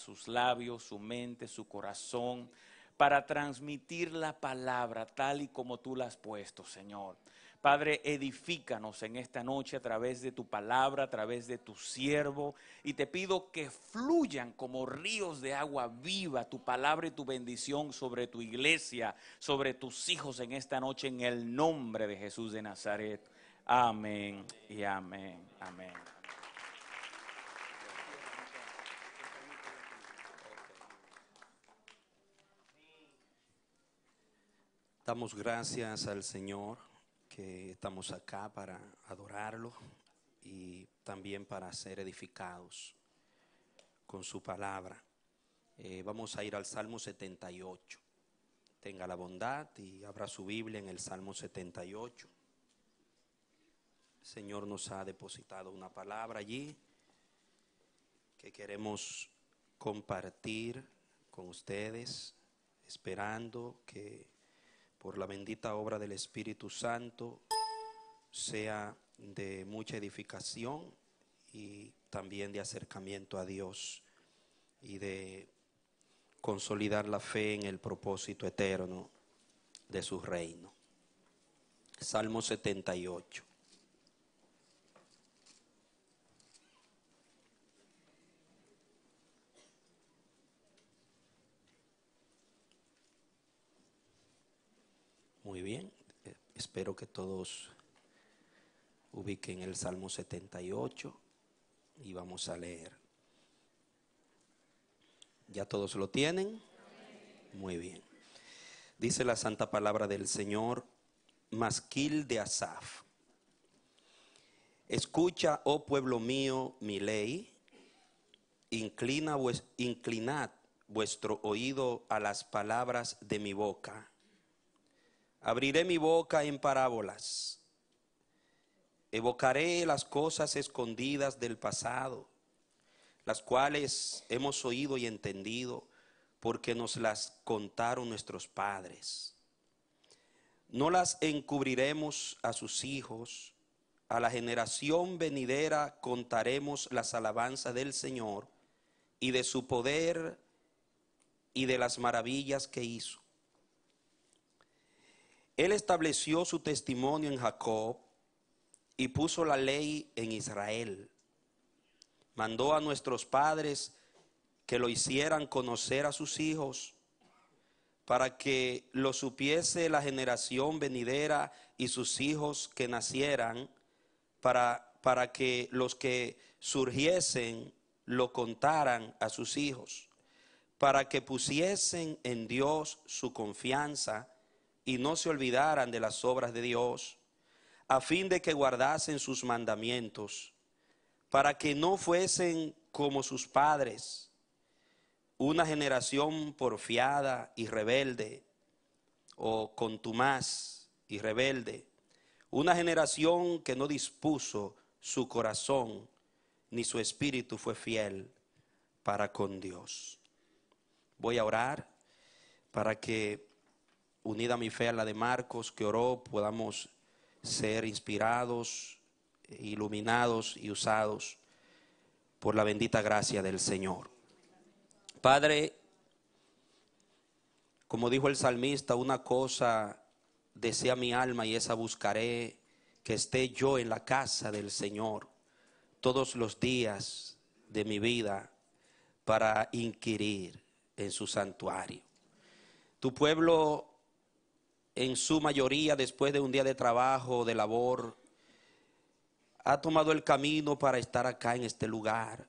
sus labios, su mente, su corazón, para transmitir la palabra tal y como tú la has puesto, Señor. Padre, edifícanos en esta noche a través de tu palabra, a través de tu siervo, y te pido que fluyan como ríos de agua viva tu palabra y tu bendición sobre tu iglesia, sobre tus hijos en esta noche, en el nombre de Jesús de Nazaret. Amén y amén. Amén. Damos gracias al Señor que estamos acá para adorarlo y también para ser edificados con su palabra. Vamos a ir al Salmo 78. Tenga la bondad y abra su Biblia en el Salmo 78. El Señor nos ha depositado una palabra allí que queremos compartir con ustedes, esperando que por la bendita obra del Espíritu Santo sea de mucha edificación y también de acercamiento a Dios y de consolidar la fe en el propósito eterno de su reino. Salmo 78. Muy bien, espero que todos ubiquen el Salmo 78 y vamos a leer. ¿Ya todos lo tienen? Muy bien. Dice la santa palabra del Señor, Masquil de Asaf. Escucha, oh pueblo mío, mi ley, inclinad vuestro oído a las palabras de mi boca. Abriré mi boca en parábolas. Evocaré las cosas escondidas del pasado, las cuales hemos oído y entendido, porque nos las contaron nuestros padres. No las encubriremos a sus hijos, a la generación venidera contaremos las alabanzas del Señor y de su poder y de las maravillas que hizo. Él estableció su testimonio en Jacob y puso la ley en Israel. Mandó a nuestros padres que lo hicieran conocer a sus hijos, para que lo supiese la generación venidera y sus hijos que nacieran, para que los que surgiesen lo contaran a sus hijos, para que pusiesen en Dios su confianza y no se olvidaran de las obras de Dios, a fin de que guardasen sus mandamientos, para que no fuesen como sus padres, una generación porfiada y rebelde, o contumaz y rebelde, una generación que no dispuso su corazón, ni su espíritu fue fiel para con Dios. Voy a orar para que, unida mi fe a la de Marcos, que oró, podamos ser inspirados, iluminados y usados por la bendita gracia del Señor. Padre, como dijo el salmista, una cosa desea mi alma y esa buscaré, que esté yo en la casa del Señor todos los días de mi vida para inquirir en su santuario. Tu pueblo, en su mayoría, después de un día de trabajo, de labor, ha tomado el camino para estar acá en este lugar,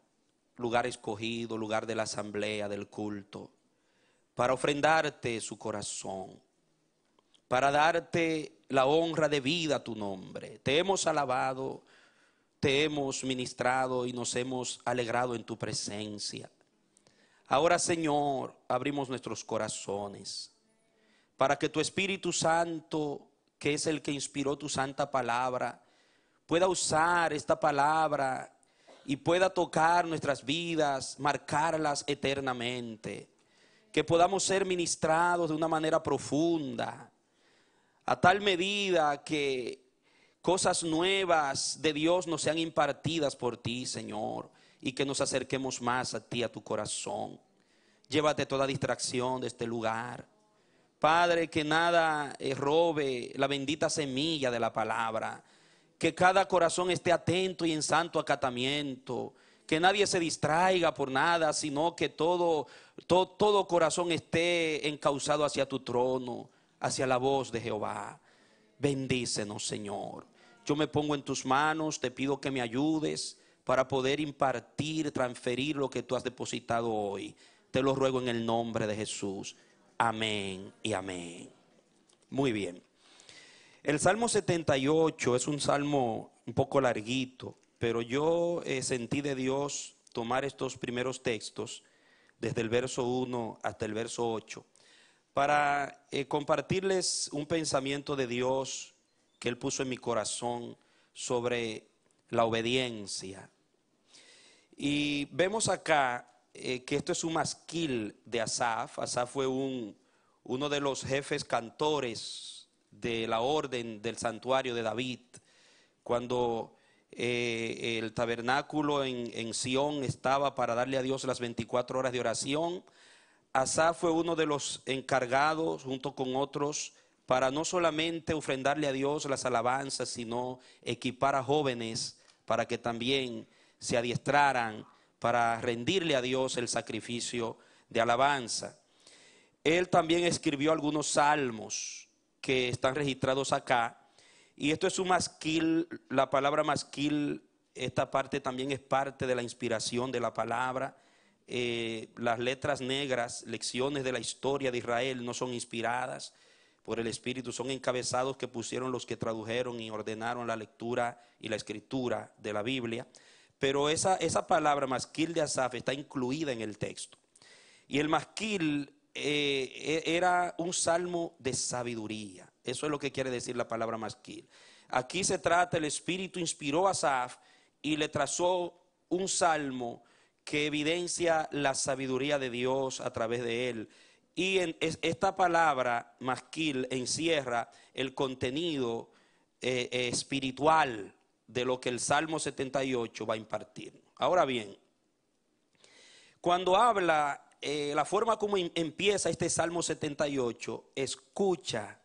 lugar escogido, lugar de la asamblea, del culto, para ofrendarte su corazón, para darte la honra de vida a tu nombre. Te hemos alabado, te hemos ministrado y nos hemos alegrado en tu presencia. Ahora, Señor, abrimos nuestros corazones para que tu Espíritu Santo, que es el que inspiró tu santa palabra, pueda usar esta palabra y pueda tocar nuestras vidas, marcarlas eternamente. Que podamos ser ministrados de una manera profunda, a tal medida que cosas nuevas de Dios nos sean impartidas por ti, Señor, y que nos acerquemos más a ti, a tu corazón. Llévate toda distracción de este lugar. Padre, que nada robe la bendita semilla de la palabra. Que cada corazón esté atento y en santo acatamiento. Que nadie se distraiga por nada, sino que todo corazón esté encauzado hacia tu trono, hacia la voz de Jehová. Bendícenos, Señor. Yo me pongo en tus manos, te pido que me ayudes para poder impartir, transferir lo que tú has depositado hoy. Te lo ruego en el nombre de Jesús. Amén y amén. Muy bien. El Salmo 78 es un salmo un poco larguito, pero yo sentí de Dios tomar estos primeros textos, desde el verso 1 hasta el verso 8, para compartirles un pensamiento de Dios que Él puso en mi corazón sobre la obediencia. Y vemos acá que esto es un masquil de Asaf. Asaf fue uno de los jefes cantores de la orden del santuario de David. Cuando el tabernáculo en Sión estaba para darle a Dios las 24 horas de oración, Asaf fue uno de los encargados, junto con otros, para no solamente ofrendarle a Dios las alabanzas, sino equipar a jóvenes para que también se adiestraran para rendirle a Dios el sacrificio de alabanza. Él también escribió algunos salmos que están registrados acá. Y esto es un masquil, la palabra masquil, esta parte también es parte de la inspiración de la palabra. Las letras negras, lecciones de la historia de Israel, no son inspiradas por el Espíritu, son encabezados que pusieron los que tradujeron y ordenaron la lectura y la escritura de la Biblia. Pero esa palabra masquil de Asaf está incluida en el texto. Y el masquil era un salmo de sabiduría. Eso es lo que quiere decir la palabra masquil. Aquí se trata, el Espíritu inspiró a Asaf y le trazó un salmo que evidencia la sabiduría de Dios a través de él. Y esta palabra masquil encierra el contenido espiritual de lo que el Salmo 78 va a impartir. Ahora bien, cuando habla, la forma como empieza este Salmo 78, escucha,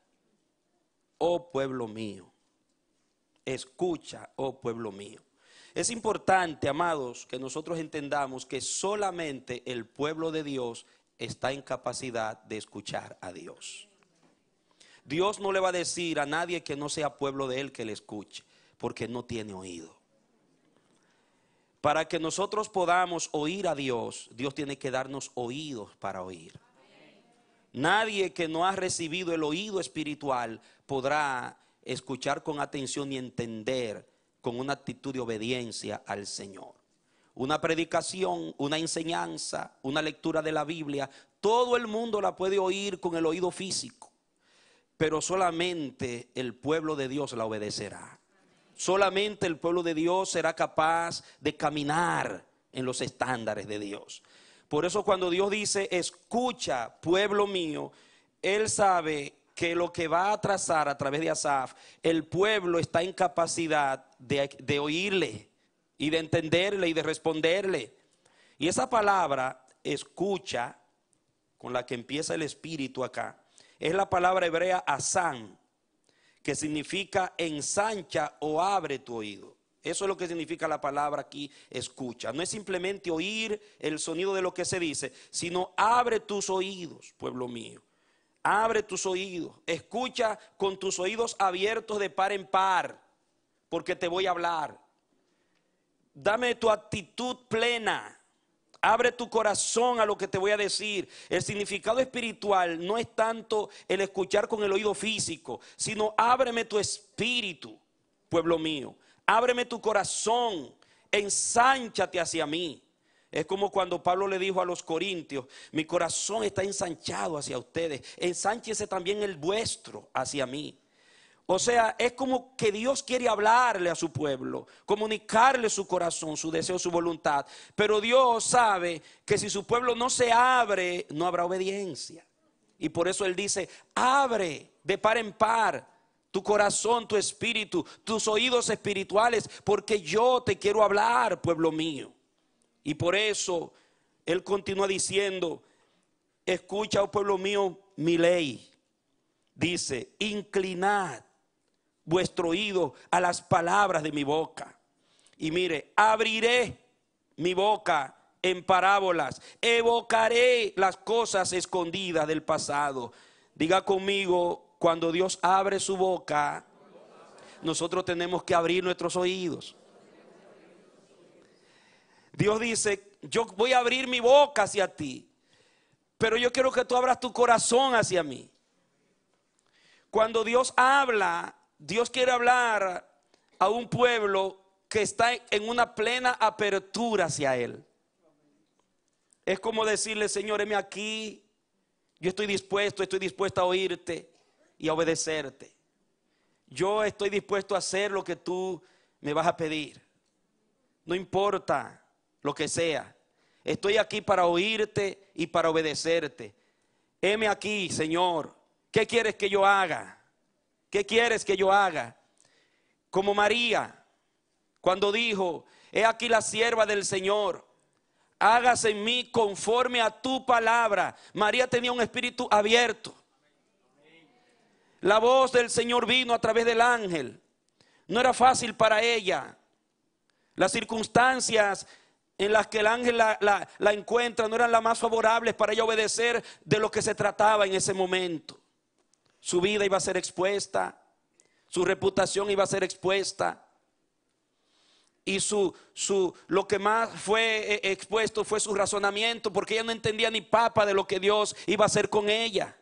oh pueblo mío, escucha, oh pueblo mío. Es importante, amados, que nosotros entendamos que solamente el pueblo de Dios está en capacidad de escuchar a Dios. Dios no le va a decir a nadie que no sea pueblo de Él que le escuche, porque no tiene oído. Para que nosotros podamos oír a Dios, Dios tiene que darnos oídos para oír. Nadie que no ha recibido el oído espiritual podrá escuchar con atención y entender con una actitud de obediencia al Señor. Una predicación, una enseñanza, una lectura de la Biblia, todo el mundo la puede oír con el oído físico, pero solamente el pueblo de Dios la obedecerá. Solamente el pueblo de Dios será capaz de caminar en los estándares de Dios. Por eso cuando Dios dice, escucha, pueblo mío, Él sabe que lo que va a trazar a través de Asaf, el pueblo está en capacidad de oírle y de entenderle y de responderle. Y esa palabra, escucha, con la que empieza el espíritu acá, es la palabra hebrea asán, que significa ensancha o abre tu oído. Eso es lo que significa la palabra aquí, escucha. No es simplemente oír el sonido de lo que se dice, sino abre tus oídos, pueblo mío. Abre tus oídos, escucha con tus oídos abiertos de par en par, porque te voy a hablar. Dame tu actitud plena, abre tu corazón a lo que te voy a decir. El significado espiritual no es tanto el escuchar con el oído físico, sino ábreme tu espíritu, pueblo mío. Ábreme tu corazón, ensánchate hacia mí. Es como cuando Pablo le dijo a los corintios, mi corazón está ensanchado hacia ustedes, ensánchese también el vuestro hacia mí. O sea, es como que Dios quiere hablarle a su pueblo, comunicarle su corazón, su deseo, su voluntad. Pero Dios sabe que si su pueblo no se abre, no habrá obediencia. Y por eso Él dice, abre de par en par tu corazón, tu espíritu, tus oídos espirituales, porque yo te quiero hablar, pueblo mío. Y por eso Él continúa diciendo, escucha, oh pueblo mío, mi ley. Dice, inclinad vuestro oído a las palabras de mi boca. Y mire, abriré mi boca en parábolas, evocaré las cosas escondidas del pasado. Diga conmigo, cuando Dios abre su boca, nosotros tenemos que abrir nuestros oídos. Dios dice, yo voy a abrir mi boca hacia ti, pero yo quiero que tú abras tu corazón hacia mí. Cuando Dios habla, Dios quiere hablar a un pueblo que está en una plena apertura hacia Él. Es como decirle, Señor, heme aquí, yo estoy dispuesta a oírte y a obedecerte. Yo estoy dispuesto a hacer lo que tú me vas a pedir. No importa lo que sea. Estoy aquí para oírte y para obedecerte. Heme aquí, Señor. ¿Qué quieres que yo haga? ¿Qué quieres que yo haga? Como María, cuando dijo, he aquí la sierva del Señor, hágase en mí conforme a tu palabra. María tenía un espíritu abierto. La voz del Señor vino a través del ángel. No era fácil para ella. Las circunstancias en las que el ángel la encuentra no eran las más favorables para ella obedecer de lo que se trataba en ese momento. Su vida iba a ser expuesta, su reputación iba a ser expuesta. Y lo que más fue expuesto fue su razonamiento, porque ella no entendía ni papa de lo que Dios iba a hacer con ella.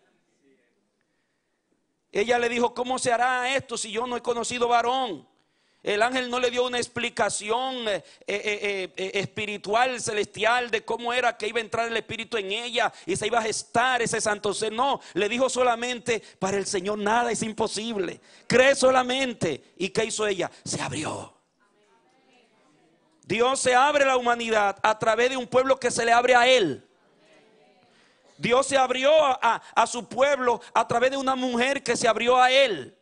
Ella le dijo, ¿cómo se hará esto si yo no he conocido varón? El ángel no le dio una explicación espiritual, celestial, de cómo era que iba a entrar el Espíritu en ella y se iba a gestar ese santo ser. No, le dijo solamente, para el Señor nada es imposible. Cree solamente. ¿Y qué hizo ella? Se abrió. Dios se abre a la humanidad a través de un pueblo que se le abre a Él. Dios se abrió a su pueblo a través de una mujer que se abrió a Él.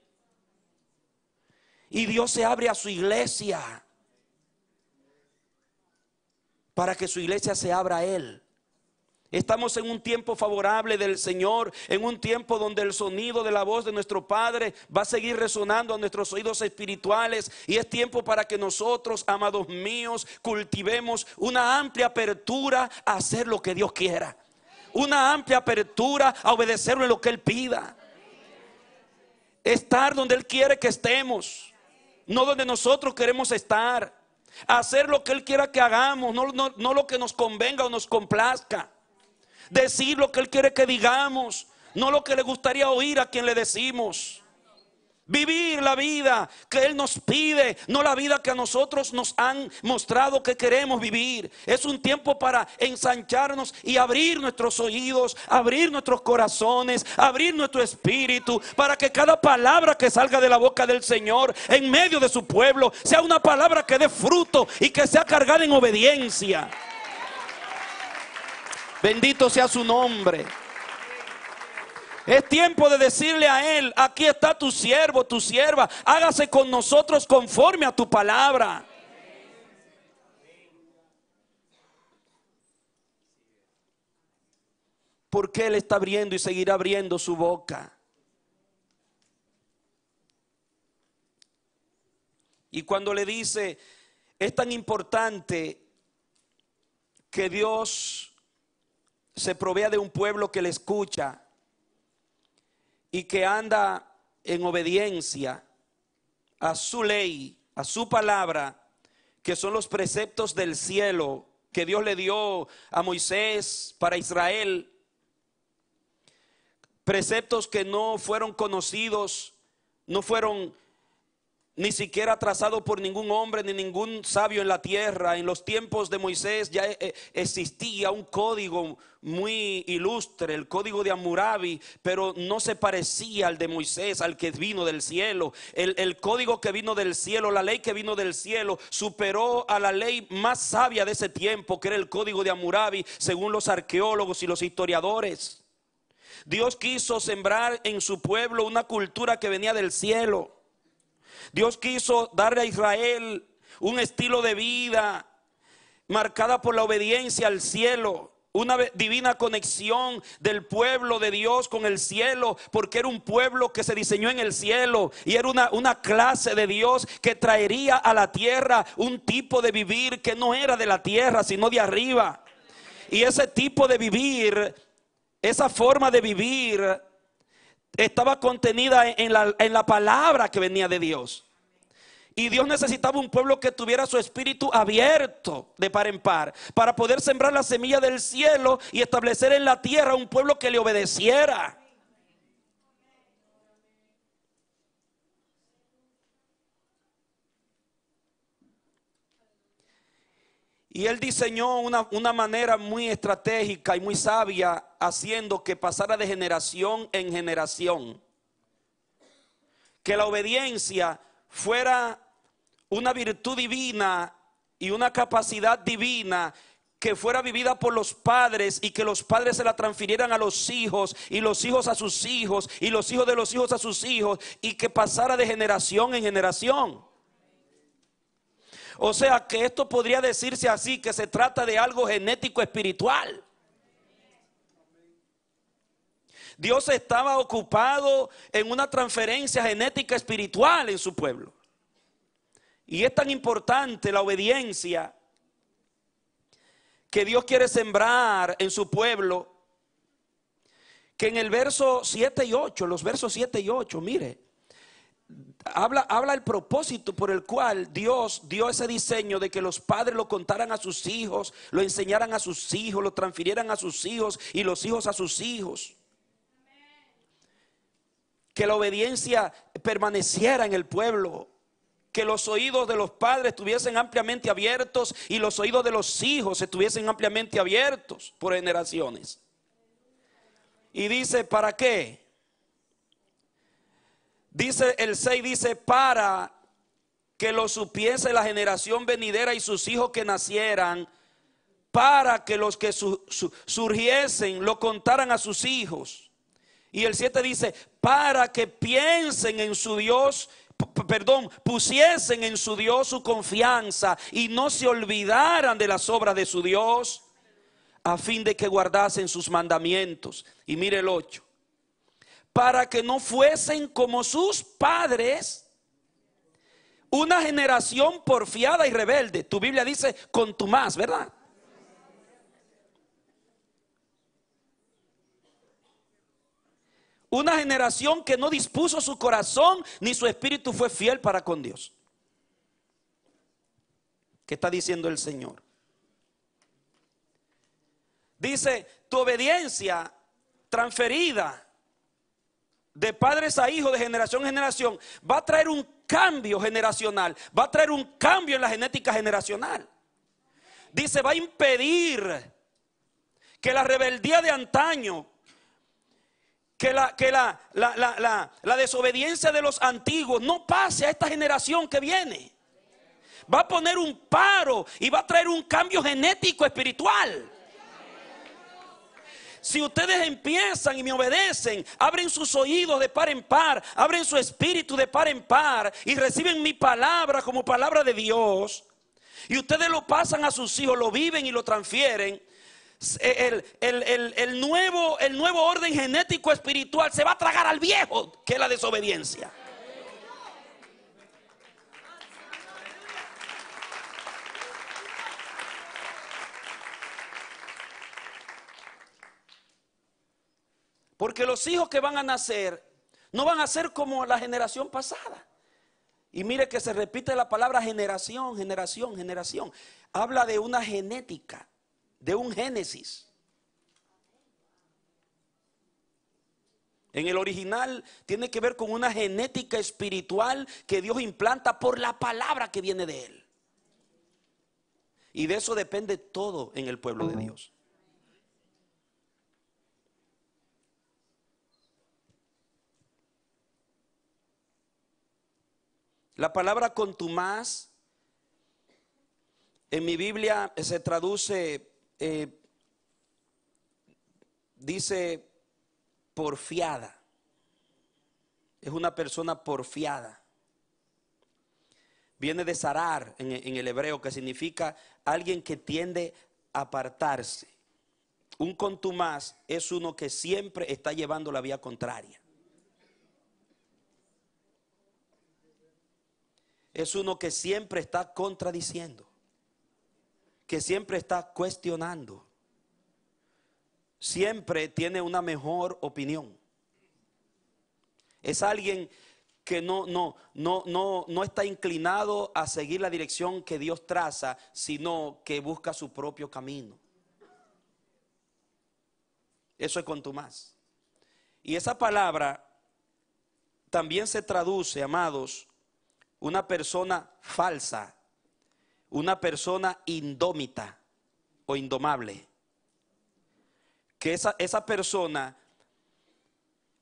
Y Dios se abre a su iglesia para que su iglesia se abra a Él. Estamos en un tiempo favorable del Señor, en un tiempo donde el sonido de la voz de nuestro Padre va a seguir resonando a nuestros oídos espirituales. Y es tiempo para que nosotros, amados míos, cultivemos una amplia apertura a hacer lo que Dios quiera. Una amplia apertura a obedecerle lo que Él pida. Estar donde Él quiere que estemos, no donde nosotros queremos estar. Hacer lo que Él quiera que hagamos, no lo que nos convenga o nos complazca. Decir lo que Él quiere que digamos, no lo que le gustaría oír a quien le decimos. Vivir la vida que Él nos pide, no la vida que a nosotros nos han mostrado que queremos vivir. Es un tiempo para ensancharnos y abrir nuestros oídos, abrir nuestros corazones, abrir nuestro espíritu, para que cada palabra que salga de la boca del Señor en medio de su pueblo sea una palabra que dé fruto y que sea cargada en obediencia. Bendito sea su nombre. Es tiempo de decirle a Él, aquí está tu siervo, tu sierva, hágase con nosotros conforme a tu palabra. Porque Él está abriendo y seguirá abriendo su boca. Y cuando le dice, es tan importante que Dios se provea de un pueblo que le escucha y que anda en obediencia a su ley, a su palabra, que son los preceptos del cielo que Dios le dio a Moisés para Israel. Preceptos que no fueron conocidos, no fueron ni siquiera trazado por ningún hombre ni ningún sabio en la tierra. En los tiempos de Moisés ya existía un código muy ilustre, el código de Hammurabi, pero no se parecía al de Moisés, al que vino del cielo. El código que vino del cielo, la ley que vino del cielo, superó a la ley más sabia de ese tiempo, que era el código de Hammurabi, según los arqueólogos y los historiadores. Dios quiso sembrar en su pueblo una cultura que venía del cielo. Dios quiso darle a Israel un estilo de vida marcada por la obediencia al cielo. Una divina conexión del pueblo de Dios con el cielo, porque era un pueblo que se diseñó en el cielo y era una clase de Dios que traería a la tierra un tipo de vivir que no era de la tierra, sino de arriba. Y ese tipo de vivir, esa forma de vivir, estaba contenida en la palabra que venía de Dios. Y Dios necesitaba un pueblo que tuviera su espíritu abierto de par en par, para poder sembrar la semilla del cielo y establecer en la tierra un pueblo que le obedeciera. Y Él diseñó una manera muy estratégica y muy sabia, haciendo que pasara de generación en generación. Que la obediencia fuera una virtud divina y una capacidad divina que fuera vivida por los padres, y que los padres se la transfirieran a los hijos, y los hijos a sus hijos, y los hijos de los hijos a sus hijos, y que pasara de generación en generación. O sea que esto podría decirse así, que se trata de algo genético espiritual. Dios estaba ocupado en una transferencia genética espiritual en su pueblo. Y es tan importante la obediencia que Dios quiere sembrar en su pueblo, que en el verso 7 y 8, los versos 7 y 8, mire, habla el propósito por el cual Dios dio ese diseño de que los padres lo contaran a sus hijos, lo enseñaran a sus hijos, lo transfirieran a sus hijos y los hijos a sus hijos. Que la obediencia permaneciera en el pueblo. Que los oídos de los padres estuviesen ampliamente abiertos y los oídos de los hijos estuviesen ampliamente abiertos por generaciones. Y dice, ¿para qué? Dice el 6, dice, para que lo supiese la generación venidera y sus hijos que nacieran, para que los que surgiesen lo contaran a sus hijos. Y el 7 dice, para que piensen en su Dios, pusiesen en su Dios su confianza y no se olvidaran de las obras de su Dios, a fin de que guardasen sus mandamientos. Y mire el 8, para que no fuesen como sus padres, una generación porfiada y rebelde. Tu Biblia dice contumaz, ¿verdad? Una generación que no dispuso su corazón ni su espíritu fue fiel para con Dios. ¿Qué está diciendo el Señor? Dice, tu obediencia transferida de padres a hijos, de generación en generación, va a traer un cambio generacional, va a traer un cambio en la genética generacional. Dice, va a impedir que la rebeldía de antaño, que la desobediencia de los antiguos no pase a esta generación que viene. Va a poner un paro y va a traer un cambio genético espiritual. Si ustedes empiezan y me obedecen, abren sus oídos de par en par, abren su espíritu de par en par y reciben mi palabra como palabra de Dios, y ustedes lo pasan a sus hijos, lo viven y lo transfieren, el nuevo orden genético espiritual se va a tragar al viejo, que es la desobediencia. Porque los hijos que van a nacer no van a ser como la generación pasada. Y mire que se repite la palabra generación, generación, generación. Habla de una genética, de un génesis. En el original tiene que ver con una genética espiritual que Dios implanta por la palabra que viene de Él. Y de eso depende todo en el pueblo de Dios. La palabra contumaz en mi Biblia se traduce, dice porfiada. Es una persona porfiada. viene de zarar en el hebreo, que significa alguien que tiende a apartarse. Un contumaz es uno que siempre está llevando la vía contraria. Es uno que siempre está contradiciendo, que siempre está cuestionando, siempre tiene una mejor opinión. Es alguien que no está inclinado a seguir la dirección que Dios traza, sino que busca su propio camino. Eso es contumaz. Y esa palabra también se traduce, amados, una persona falsa, una persona indómita o indomable. Que esa persona,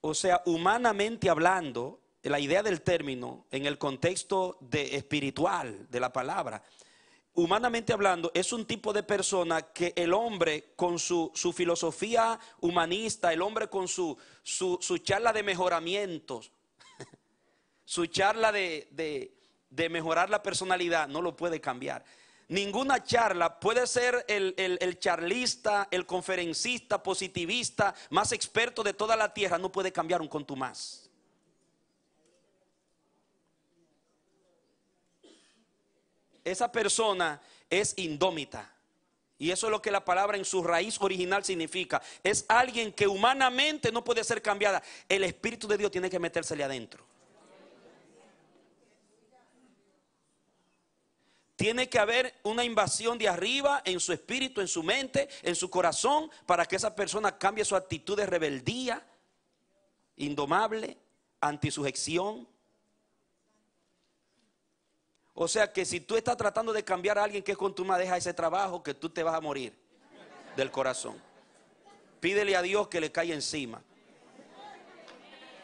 o sea, humanamente hablando, la idea del término en el contexto espiritual de la palabra, humanamente hablando, es un tipo de persona que el hombre con su filosofía humanista, el hombre con su charla de mejoramientos, su charla de mejorar la personalidad, no lo puede cambiar. Ninguna charla puede ser el charlista, el conferencista, positivista, más experto de toda la tierra, no puede cambiar un contumaz. Esa persona es indómita. Y eso es lo que la palabra en su raíz original significa. Es alguien que humanamente no puede ser cambiada. El Espíritu de Dios tiene que metérsele adentro. Tiene que haber una invasión de arriba en su espíritu, en su mente, en su corazón, para que esa persona cambie su actitud de rebeldía, indomable, antisujeción. O sea que si tú estás tratando de cambiar a alguien que es contumaz, deja ese trabajo, que tú te vas a morir del corazón. Pídele a Dios que le caiga encima,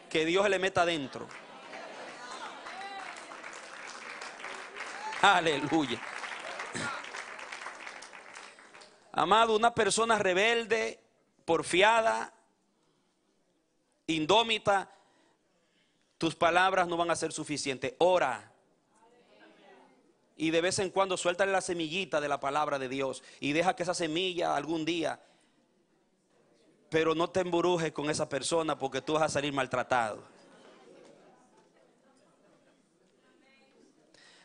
que Dios se le meta adentro. Aleluya. Amado, una persona rebelde, porfiada, indómita, tus palabras no van a ser suficientes. Ora. Y de vez en cuando suéltale la semillita de la palabra de Dios y deja que esa semilla algún día, pero no te embrujes con esa persona, porque tú vas a salir maltratado.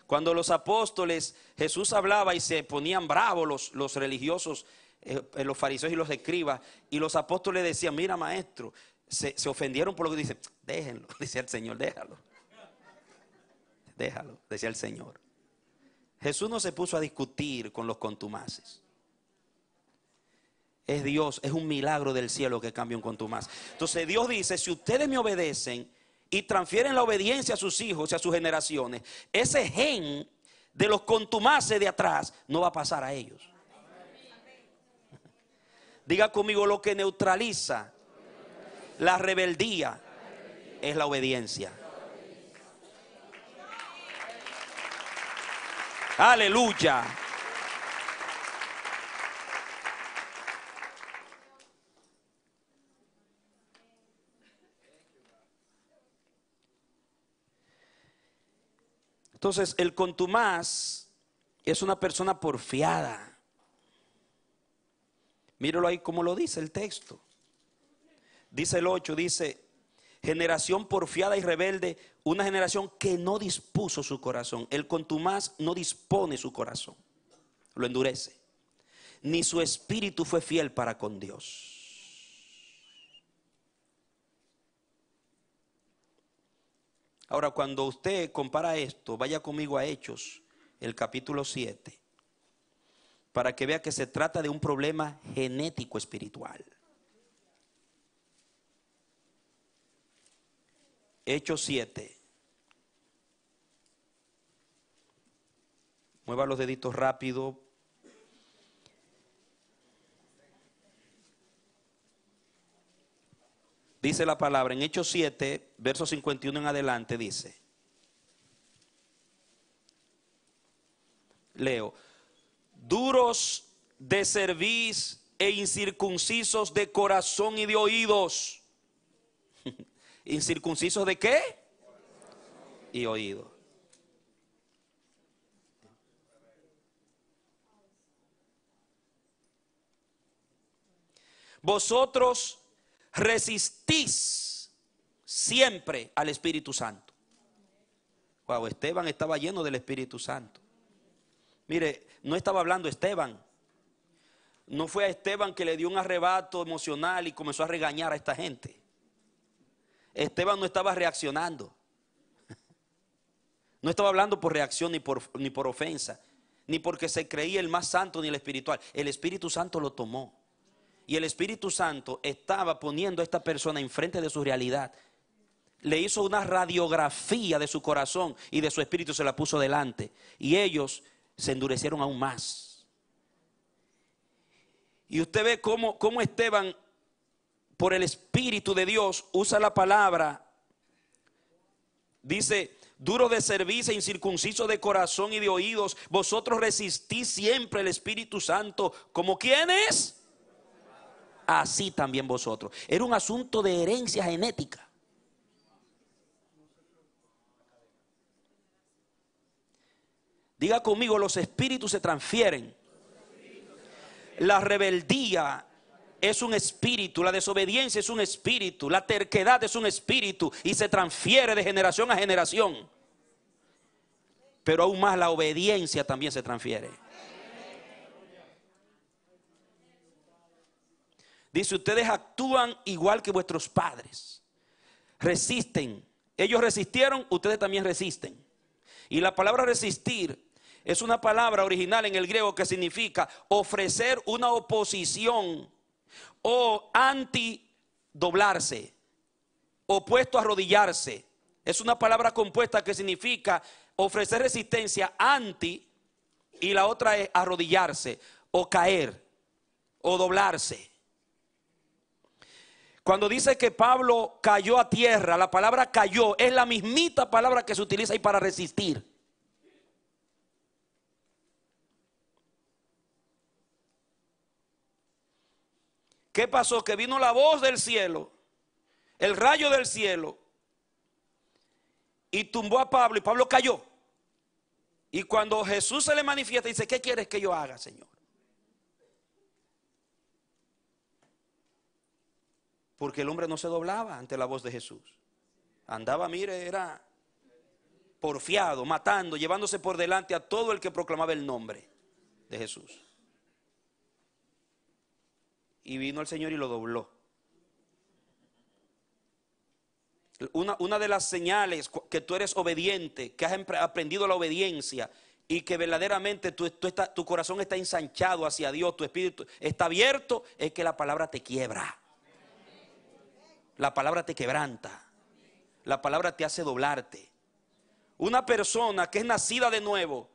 Cuando los apóstoles, Jesús hablaba y se ponían bravos los religiosos, los fariseos y los escribas, y los apóstoles decían: mira, maestro, se ofendieron por lo que dice. Déjenlo, decía el Señor, déjalo, decía el Señor. Jesús no se puso a discutir con los contumaces. Es Dios, es un milagro del cielo que cambia un contumaz. Entonces Dios dice: si ustedes me obedecen y transfieren la obediencia a sus hijos y a sus generaciones, ese gen de los contumaces de atrás no va a pasar a ellos. Diga conmigo: lo que neutraliza la rebeldía es la obediencia. Aleluya. Entonces, el contumaz es una persona porfiada. Míralo ahí como lo dice el texto. Dice el 8, dice: generación porfiada y rebelde, una generación que no dispuso su corazón. El contumaz no dispone su corazón, lo endurece. Ni su espíritu fue fiel para con Dios. Ahora, cuando usted compara esto, vaya conmigo a Hechos, el capítulo 7, para que vea que se trata de un problema genético espiritual. Hechos 7. Mueva los deditos rápido. Dice la palabra en Hechos 7, verso 51 en adelante, dice. Leo: duros de cerviz e incircuncisos de corazón y de oídos. ¿Incircuncisos de qué? Y oídos. vosotros resistís siempre al Espíritu Santo. Wow, Esteban estaba lleno del Espíritu Santo. Mire, no estaba hablando Esteban. No fue a Esteban que le dio un arrebato emocional y comenzó a regañar a esta gente. Esteban no estaba reaccionando. No estaba hablando por reacción ni por ofensa, ni porque se creía el más santo ni el espiritual. El Espíritu Santo lo tomó. Y el Espíritu Santo estaba poniendo a esta persona enfrente de su realidad. Le hizo una radiografía de su corazón y de su espíritu, se la puso delante. Y ellos se endurecieron aún más. Y usted ve cómo Esteban, por el Espíritu de Dios, usa la palabra. Dice, duro de cerviz e incircunciso de corazón y de oídos, vosotros resistís siempre el Espíritu Santo. ¿Como quiénes? Así también vosotros. Era un asunto de herencia genética. Diga conmigo, los espíritus se transfieren. La rebeldía es un espíritu, la desobediencia es un espíritu, la terquedad es un espíritu y se transfiere de generación a generación. Pero aún más la obediencia también se transfiere. Dice, ustedes actúan igual que vuestros padres. Resisten. Ellos resistieron, ustedes también resisten. Y la palabra resistir es una palabra original en el griego que significa ofrecer una oposición o anti-doblarse, opuesto a arrodillarse. Es una palabra compuesta que significa ofrecer resistencia anti, y la otra es arrodillarse o caer o doblarse. Cuando dice que Pablo cayó a tierra, la palabra cayó es la mismita palabra que se utiliza ahí para resistir. ¿Qué pasó? Que vino la voz del cielo, el rayo del cielo, y tumbó a Pablo, y Pablo cayó. Y cuando Jesús se le manifiesta, dice, ¿qué quieres que yo haga, Señor? Porque el hombre no se doblaba ante la voz de Jesús. Andaba, mire, era porfiado, matando, llevándose por delante a todo el que proclamaba el nombre de Jesús. Y vino el Señor y lo dobló. Una de las señales que tú eres obediente, que has aprendido la obediencia y que verdaderamente tu corazón está ensanchado hacia Dios, tu espíritu está abierto, es que la palabra te quiebra. La palabra te quebranta. La palabra te hace doblarte. Una persona que es nacida de nuevo,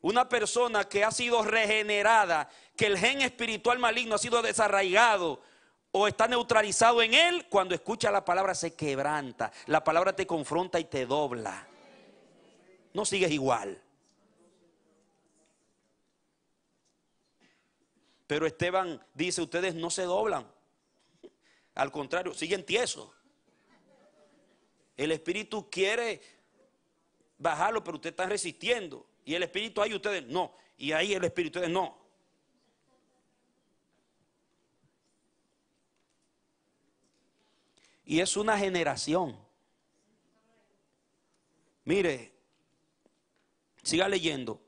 una persona que ha sido regenerada, que el gen espiritual maligno ha sido desarraigado o está neutralizado en él, cuando escucha la palabra se quebranta. La palabra te confronta y te dobla. No sigues igual. Pero Esteban dice, ustedes no se doblan. Al contrario, siguen tiesos. El Espíritu quiere bajarlo, pero ustedes están resistiendo. Y el Espíritu ahí, ustedes no. Y ahí el Espíritu, ustedes no. Y es una generación. Mire, siga leyendo.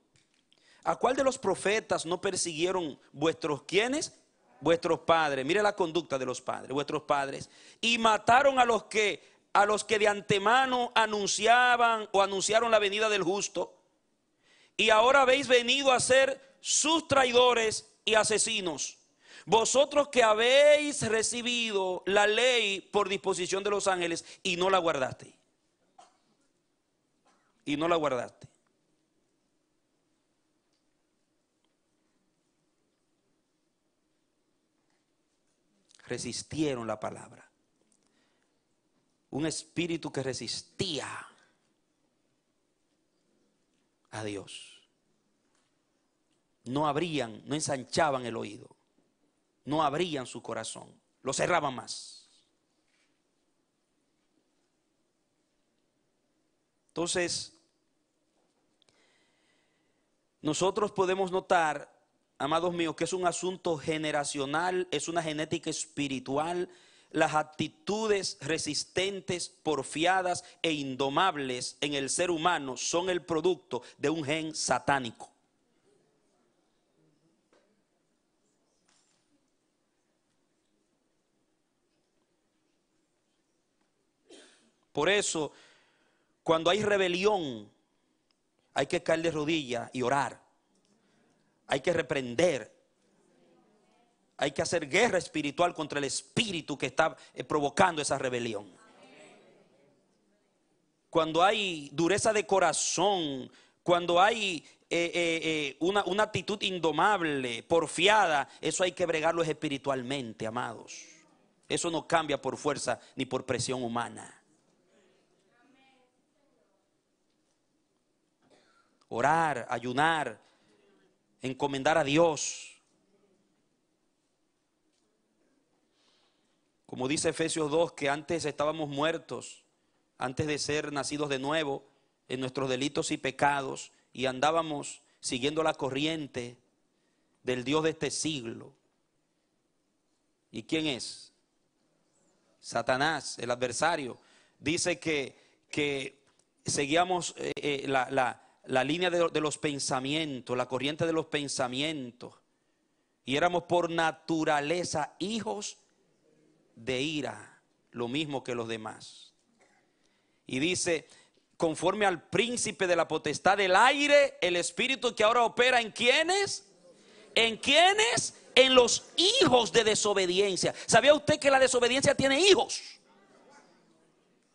¿A cuál de los profetas no persiguieron vuestros quiénes? Vuestros padres. Mire la conducta de los padres, vuestros padres. Y mataron a los que de antemano anunciaban o anunciaron la venida del justo. Y ahora habéis venido a ser sus traidores y asesinos. Vosotros que habéis recibido la ley por disposición de los ángeles y no la guardaste. Y no la guardaste. Resistieron la palabra. Un espíritu que resistía a Dios. No abrían, no ensanchaban el oído. No abrían su corazón. Lo cerraban más. Entonces, nosotros podemos notar amados míos, que es un asunto generacional, es una genética espiritual. Las actitudes resistentes, porfiadas e indomables en el ser humano son el producto de un gen satánico. Por eso, cuando hay rebelión, hay que caer de rodillas y orar. Hay que reprender. Hay que hacer guerra espiritual contra el espíritu que está provocando esa rebelión. Cuando hay dureza de corazón, cuando hay una actitud indomable, porfiada, eso hay que bregarlo espiritualmente, amados. Eso no cambia por fuerza ni por presión humana. Orar, ayunar, encomendar a Dios. Como dice Efesios 2, que antes estábamos muertos, antes de ser nacidos de nuevo, en nuestros delitos y pecados, y andábamos siguiendo la corriente del Dios de este siglo. ¿Y quién es? Satanás, el adversario. Dice que seguíamos la línea de los pensamientos, la corriente de los pensamientos, y éramos por naturaleza hijos de ira, lo mismo que los demás. Y dice, conforme al príncipe de la potestad del aire, el espíritu que ahora opera en ¿quiénes? ¿En quiénes? En los hijos de desobediencia. ¿Sabía usted que la desobediencia tiene hijos?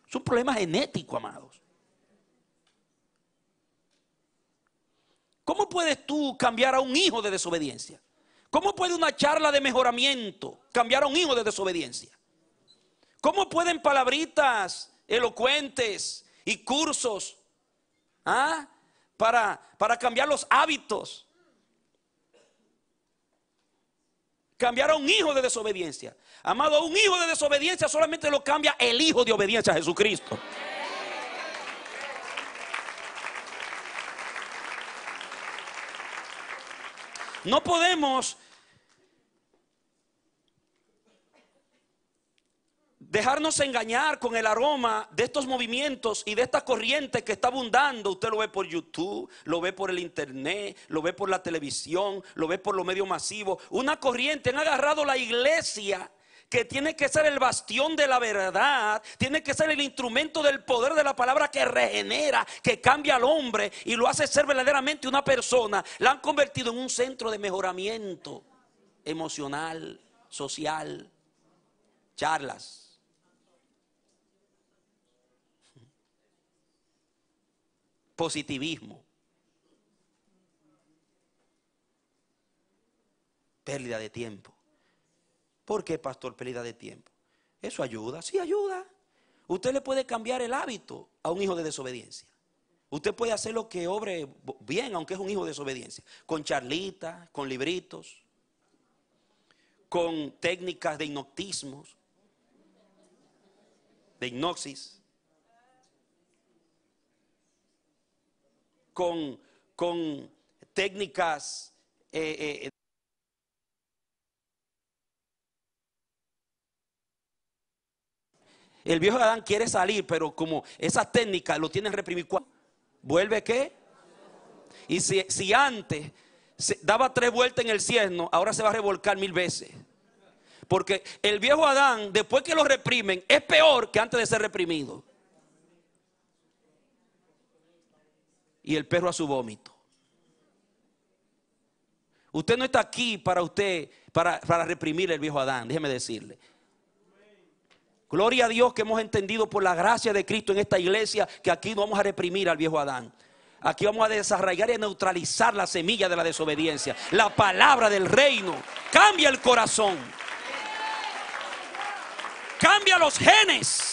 Es un problema genético, amados. ¿Cómo puedes tú cambiar a un hijo de desobediencia? ¿Cómo puede una charla de mejoramiento cambiar a un hijo de desobediencia? ¿Cómo pueden palabritas elocuentes y cursos para cambiar los hábitos cambiar a un hijo de desobediencia? Amado, a un hijo de desobediencia solamente lo cambia el hijo de obediencia a Jesucristo. No podemos dejarnos engañar con el aroma de estos movimientos y de esta corriente que está abundando. Usted lo ve por YouTube, lo ve por el internet, lo ve por la televisión, lo ve por los medios masivos. Una corriente, han agarrado la iglesia, que tiene que ser el bastión de la verdad, tiene que ser el instrumento del poder de la palabra que regenera, que cambia al hombre y lo hace ser verdaderamente una persona. La han convertido en un centro de mejoramiento emocional, social, charlas. Positivismo. Pérdida de tiempo. ¿Por qué, pastor, pérdida de tiempo? ¿Eso ayuda? Sí, ayuda. Usted le puede cambiar el hábito a un hijo de desobediencia. Usted puede hacer lo que obre bien, aunque es un hijo de desobediencia. Con charlitas, con libritos, con técnicas de hipnotismos, de hipnosis. Con técnicas el viejo Adán quiere salir, pero como esas técnicas lo tienen reprimido, ¿vuelve qué? Y si antes daba 3 vueltas en el cieno, ahora se va a revolcar 1000 veces. Porque el viejo Adán, después que lo reprimen, es peor que antes de ser reprimido. Y el perro a su vómito. Usted no está aquí para reprimir el viejo Adán, déjeme decirle. Gloria a Dios que hemos entendido por la gracia de Cristo en esta iglesia que aquí no vamos a reprimir al viejo Adán. Aquí vamos a desarraigar y a neutralizar la semilla de la desobediencia. La palabra del reino cambia el corazón, cambia los genes.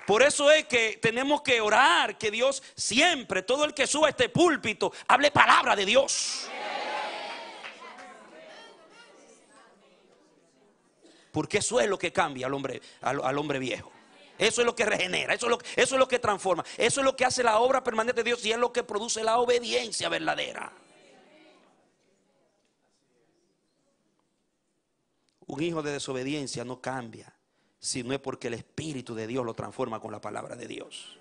Por eso es que tenemos que orar, que Dios siempre, todo el que suba a este púlpito, hable palabra de Dios. Porque eso es lo que cambia al hombre viejo. Eso es lo que regenera, eso es lo que transforma. Eso es lo que hace la obra permanente de Dios y es lo que produce la obediencia verdadera. Un hijo de desobediencia no cambia si no es porque el Espíritu de Dios lo transforma con la palabra de Dios.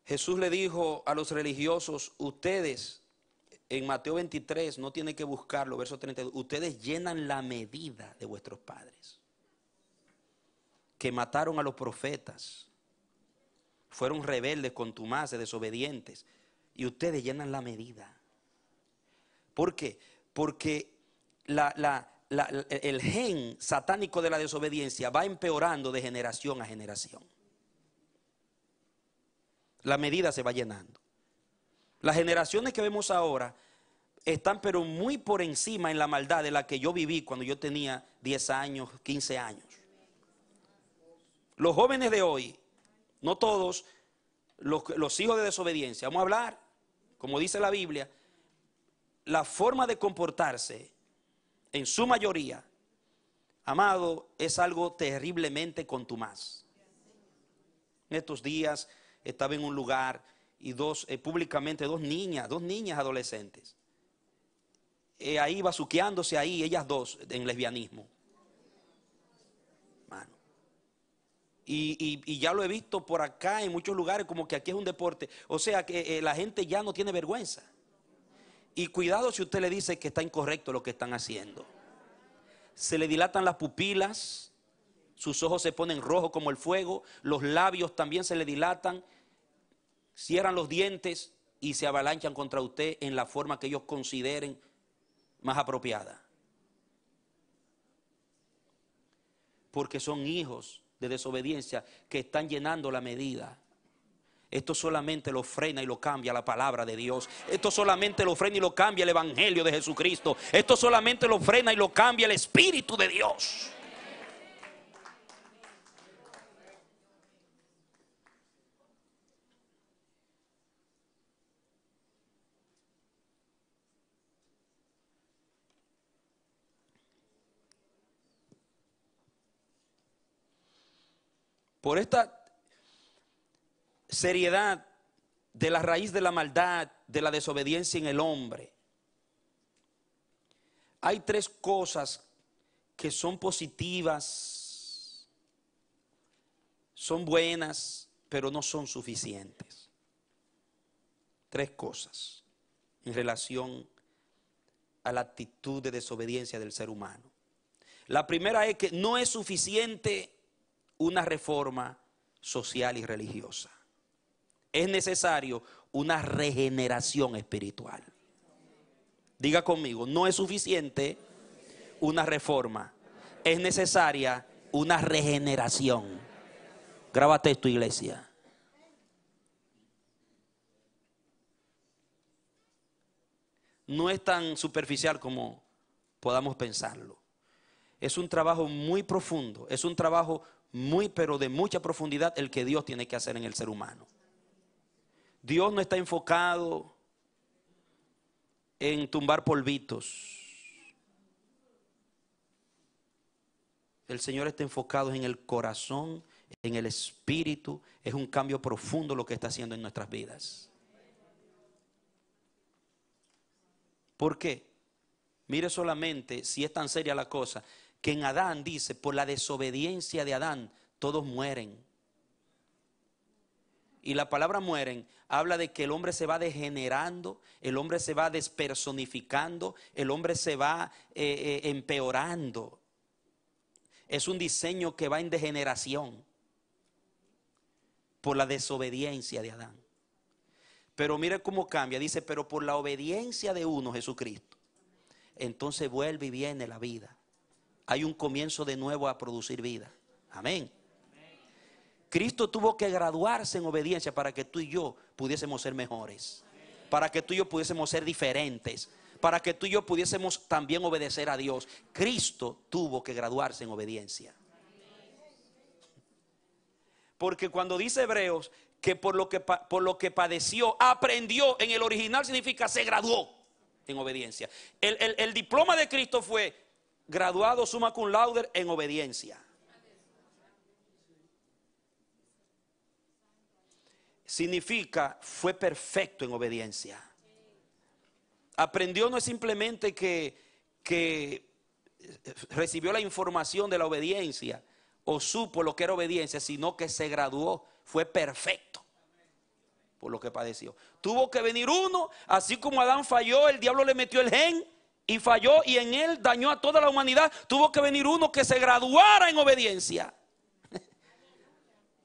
Jesús le dijo a los religiosos, ustedes, en Mateo 23, no tienen que buscarlo, verso 32, ustedes llenan la medida de vuestros padres, que mataron a los profetas, fueron rebeldes, contumaces, desobedientes, y ustedes llenan la medida. ¿Por qué? Porque el gen satánico de la desobediencia va empeorando de generación a generación. La medida se va llenando. Las generaciones que vemos ahora están pero muy por encima en la maldad de la que yo viví cuando yo tenía 10 años, 15 años. Los jóvenes de hoy, no todos, los hijos de desobediencia, vamos a hablar, como dice la Biblia, la forma de comportarse, en su mayoría, amado, es algo terriblemente contumaz. En estos días estaba en un lugar y públicamente dos niñas adolescentes, ahí basuqueándose ahí, ellas dos, en lesbianismo. Mano. Y ya lo he visto por acá en muchos lugares, como que aquí es un deporte. O sea que la gente ya no tiene vergüenza. Y cuidado si usted le dice que está incorrecto lo que están haciendo. Se le dilatan las pupilas, sus ojos se ponen rojos como el fuego, los labios también se le dilatan, cierran los dientes y se avalanchan contra usted en la forma que ellos consideren más apropiada. Porque son hijos de desobediencia que están llenando la medida. Esto solamente lo frena y lo cambia la palabra de Dios. Esto solamente lo frena y lo cambia el Evangelio de Jesucristo. Esto solamente lo frena y lo cambia el Espíritu de Dios. Por esta seriedad de la raíz de la maldad, de la desobediencia en el hombre, hay tres cosas que son positivas, son buenas, pero no son suficientes. Tres cosas en relación a la actitud de desobediencia del ser humano. La primera es que no es suficiente una reforma social y religiosa. Es necesario una regeneración espiritual. Diga conmigo, no es suficiente una reforma, es necesaria una regeneración. Grábate esto, iglesia. No es tan superficial como podamos pensarlo. Es un trabajo muy profundo, es un trabajo pero de mucha profundidad el que Dios tiene que hacer en el ser humano. Dios no está enfocado en tumbar polvitos. El Señor está enfocado en el corazón, en el espíritu. Es un cambio profundo lo que está haciendo en nuestras vidas. ¿Por qué? Mire solamente si es tan seria la cosa, que en Adán dice, por la desobediencia de Adán, todos mueren. Y la palabra mueren habla de que el hombre se va degenerando, el hombre se va despersonificando, el hombre se va empeorando. Es un diseño que va en degeneración por la desobediencia de Adán. Pero mire cómo cambia, dice, pero por la obediencia de uno, Jesucristo, entonces vuelve y viene la vida. Hay un comienzo de nuevo a producir vida. Amén. Cristo tuvo que graduarse en obediencia para que tú y yo pudiésemos ser mejores. Para que tú y yo pudiésemos ser diferentes. Para que tú y yo pudiésemos también obedecer a Dios. Cristo tuvo que graduarse en obediencia. Porque cuando dice Hebreos que por lo que padeció, aprendió, en el original significa se graduó en obediencia. El diploma de Cristo fue graduado summa cum laude en obediencia. significa fue perfecto en obediencia. Aprendió no es simplemente que recibió la información de la obediencia o supo lo que era obediencia, sino que se graduó, fue perfecto por lo que padeció. Tuvo que venir uno, así como Adán falló, el diablo le metió el gen y falló y en él dañó a toda la humanidad. Tuvo que venir uno que se graduara en obediencia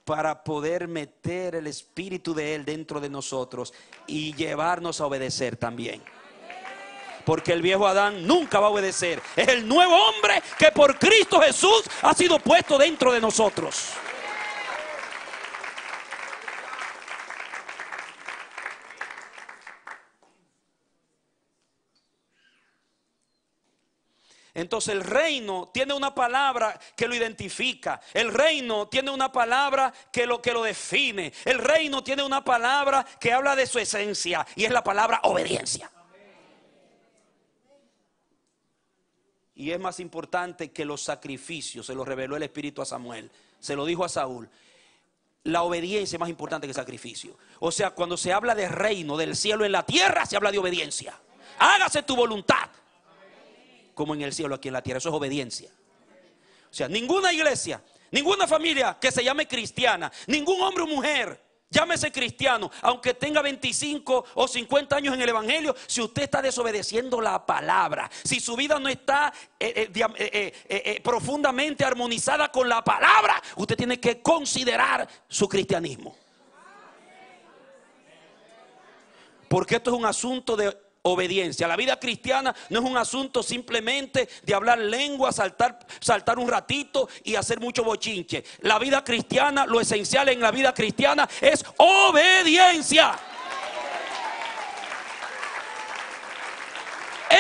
para poder meter el espíritu de él dentro de nosotros y llevarnos a obedecer también. Porque el viejo Adán nunca va a obedecer. Es el nuevo hombre que por Cristo Jesús ha sido puesto dentro de nosotros. Entonces el reino tiene una palabra que lo identifica. El reino tiene una palabra que lo define. El reino tiene una palabra que habla de su esencia y es la palabra obediencia. Y es más importante que los sacrificios. Se lo reveló el Espíritu a Samuel. Se lo dijo a Saúl. La obediencia es más importante que el sacrificio. O sea, cuando se habla de reino, del cielo en la tierra, se habla de obediencia. Hágase tu voluntad, como en el cielo, aquí en la tierra. Eso es obediencia. O sea, ninguna iglesia, ninguna familia que se llame cristiana, ningún hombre o mujer, llámese cristiano, aunque tenga 25 o 50 años en el evangelio, si usted está desobedeciendo la palabra, si su vida no está profundamente armonizada con la palabra, usted tiene que considerar su cristianismo. Porque esto es un asunto de obediencia. La vida cristiana no es un asunto simplemente de hablar lengua, saltar un ratito y hacer mucho bochinche. La vida cristiana, lo esencial en la vida cristiana es obediencia.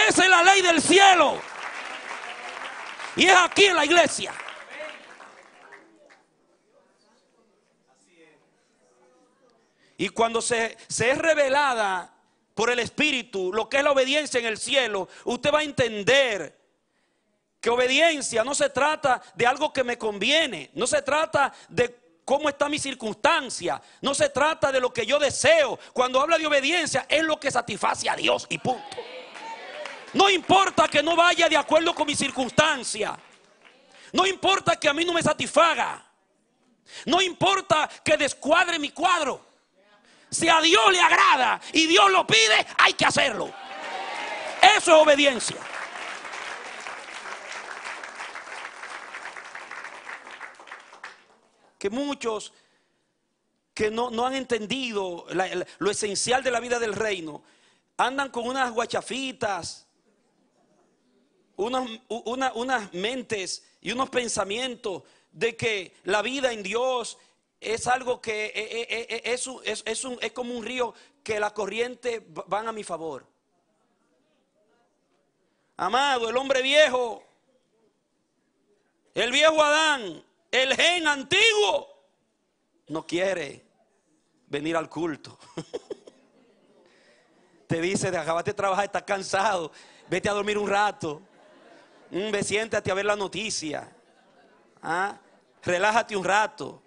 Esa es la ley del cielo. Y es aquí en la iglesia. Y cuando se es revelada por el Espíritu lo que es la obediencia en el cielo, usted va a entender que obediencia no se trata de algo que me conviene, no se trata de cómo está mi circunstancia, no se trata de lo que yo deseo. Cuando habla de obediencia es lo que satisface a Dios y punto. No importa que no vaya de acuerdo con mi circunstancia, no importa que a mí no me satisfaga, no importa que descuadre mi cuadro. Si a Dios le agrada y Dios lo pide, hay que hacerlo. Eso es obediencia. Que muchos que no han entendido lo esencial de la vida del reino, andan con unas guachafitas, unas mentes y unos pensamientos de que la vida en Dios es algo que es como un río que la corriente van a mi favor. Amado, el hombre viejo, el viejo Adán, el gen antiguo, no quiere venir al culto. Te dice, acabaste de trabajar, estás cansado, vete a dormir un rato. Ve, siéntate a ver la noticia. Relájate un rato.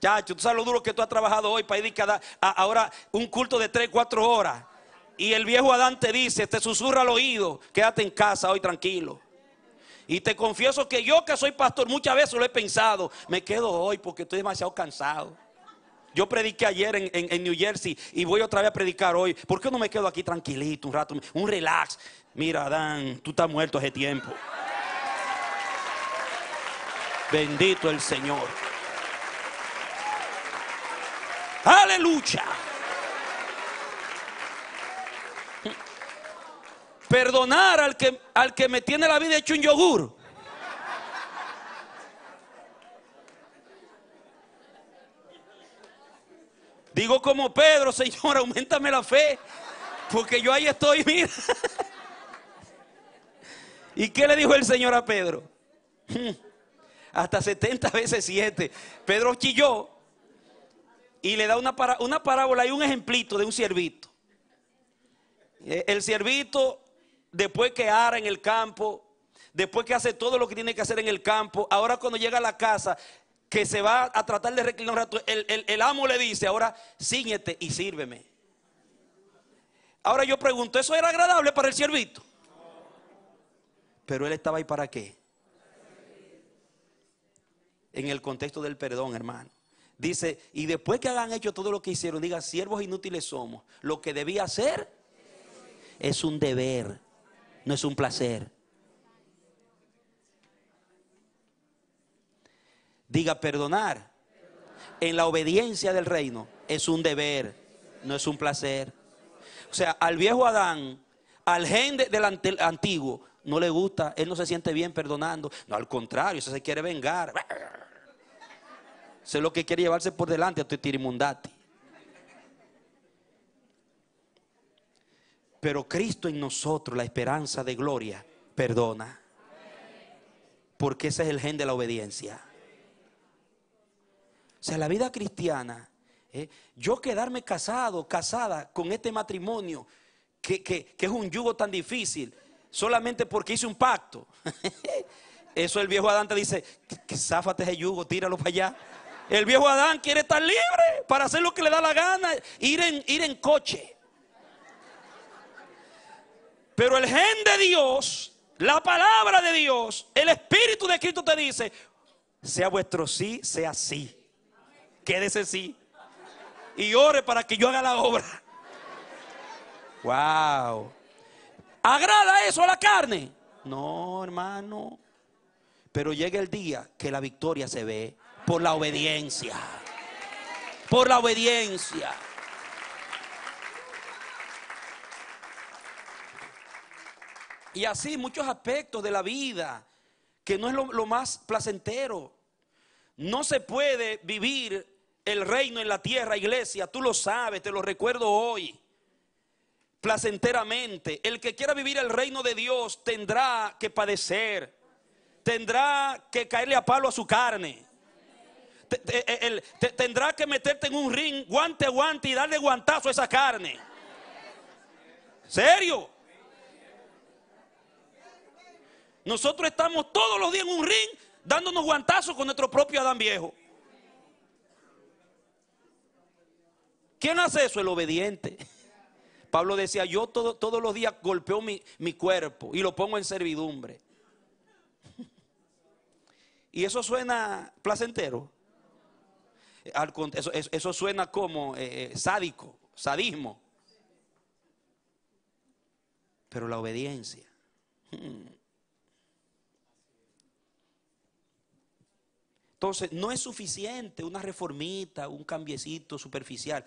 Chacho, tú sabes lo duro que tú has trabajado hoy para ir ahora un culto de 3-4 horas. Y el viejo Adán te dice, te susurra al oído, quédate en casa hoy tranquilo. Y te confieso que yo, que soy pastor, muchas veces lo he pensado. Me quedo hoy porque estoy demasiado cansado. Yo prediqué ayer en New Jersey y voy otra vez a predicar hoy. ¿Por qué no me quedo aquí tranquilito un rato? Un relax. Mira, Adán, tú estás muerto hace tiempo. Bendito el Señor. Aleluya. Perdonar al que me tiene la vida hecho un yogur. Digo como Pedro, Señor, auméntame la fe, porque yo ahí estoy, mira. ¿Y qué le dijo el Señor a Pedro? Hasta 70 veces 7. Pedro chilló y le da una parábola y un ejemplito de un ciervito. El ciervito, después que ara en el campo, después que hace todo lo que tiene que hacer en el campo, ahora cuando llega a la casa, que se va a tratar de reclinar un rato, el amo le dice, ahora cíñete y sírveme. Ahora yo pregunto, ¿eso era agradable para el siervito? Pero él estaba ahí ¿para qué? En el contexto del perdón, hermano. Dice, y después que hayan hecho todo lo que hicieron, diga, siervos inútiles somos. Lo que debía hacer es un deber, no es un placer. Diga, perdonar en la obediencia del reino es un deber, no es un placer. O sea, al viejo Adán, al gen del antiguo, no le gusta, él no se siente bien perdonando. No, al contrario, ese se quiere vengar. Ese es lo que quiere llevarse por delante a tu tirimundati. Pero Cristo en nosotros, la esperanza de gloria, perdona. Porque ese es el gen de la obediencia. O sea, la vida cristiana, yo quedarme casado, casada con este matrimonio, que es un yugo tan difícil, solamente porque hice un pacto. Eso el viejo Adán te dice, que záfate ese yugo, tíralo para allá. El viejo Adán quiere estar libre para hacer lo que le da la gana, ir en coche. Pero el gen de Dios, la palabra de Dios, el Espíritu de Cristo te dice, sea vuestro sí, sea sí. Quédese sí. Y ore para que yo haga la obra. Wow. ¿Agrada eso a la carne? No, hermano. Pero llega el día que la victoria se ve por la obediencia. Por la obediencia. Y así muchos aspectos de la vida que no es lo más placentero. No se puede vivir el reino en la tierra, iglesia. Tú lo sabes, te lo recuerdo hoy. Placenteramente. El que quiera vivir el reino de Dios tendrá que padecer. Tendrá que caerle a palo a su carne. Tendrá que meterte en un ring, guante a guante, y darle guantazo a esa carne. ¿Serio? Nosotros estamos todos los días en un ring dándonos guantazos con nuestro propio Adán viejo. ¿Quién hace eso? El obediente. Pablo decía, yo todos los días golpeo mi cuerpo y lo pongo en servidumbre. Y eso suena placentero. Eso suena como sádico, sadismo. Pero la obediencia. Entonces, no es suficiente una reformita, un cambiecito superficial.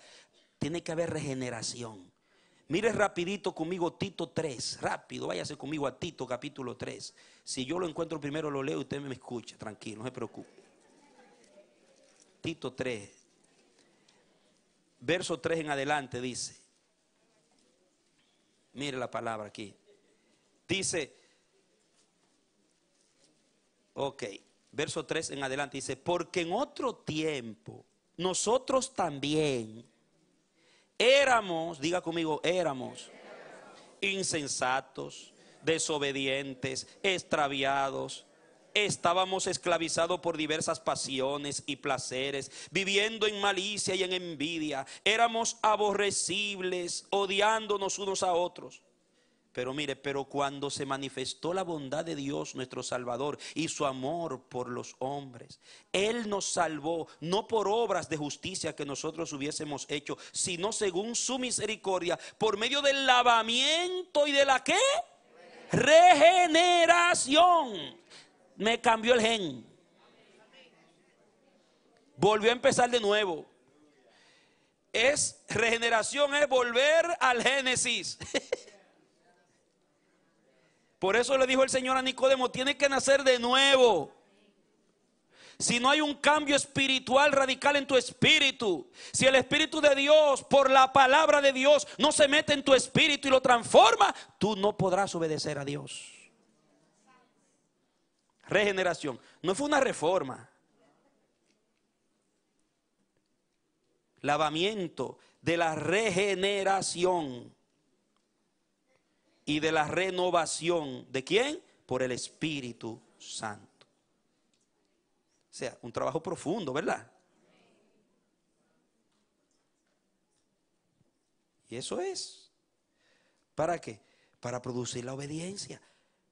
Tiene que haber regeneración. Mire rapidito conmigo Tito 3. Rápido, váyase conmigo a Tito capítulo 3. Si yo lo encuentro primero lo leo y usted me escucha. Tranquilo, no se preocupe. Tito 3. Verso 3 en adelante dice. Mire la palabra aquí. Dice. Ok. Verso 3 en adelante dice, porque en otro tiempo nosotros también éramos, diga conmigo, éramos insensatos, desobedientes, extraviados. Estábamos esclavizados por diversas pasiones y placeres, viviendo en malicia y en envidia. Éramos aborrecibles, odiándonos unos a otros. Pero mire, pero cuando se manifestó la bondad de Dios nuestro Salvador y su amor por los hombres, Él nos salvó no por obras de justicia que nosotros hubiésemos hecho, sino según su misericordia, por medio del lavamiento y de la ¿qué? Regeneración. Me cambió el gen. Volvió a empezar de nuevo. Regeneración es volver al Génesis. Por eso le dijo el Señor a Nicodemo, tiene que nacer de nuevo. Si no hay un cambio espiritual radical en tu espíritu, si el Espíritu de Dios, por la palabra de Dios, no se mete en tu espíritu y lo transforma, tú no podrás obedecer a Dios. Regeneración, no fue una reforma. Lavamiento de la regeneración. Y de la renovación, ¿de quién? Por el Espíritu Santo. sea, un trabajo profundo, ¿verdad? Y eso es. ¿Para qué? Para producir la obediencia,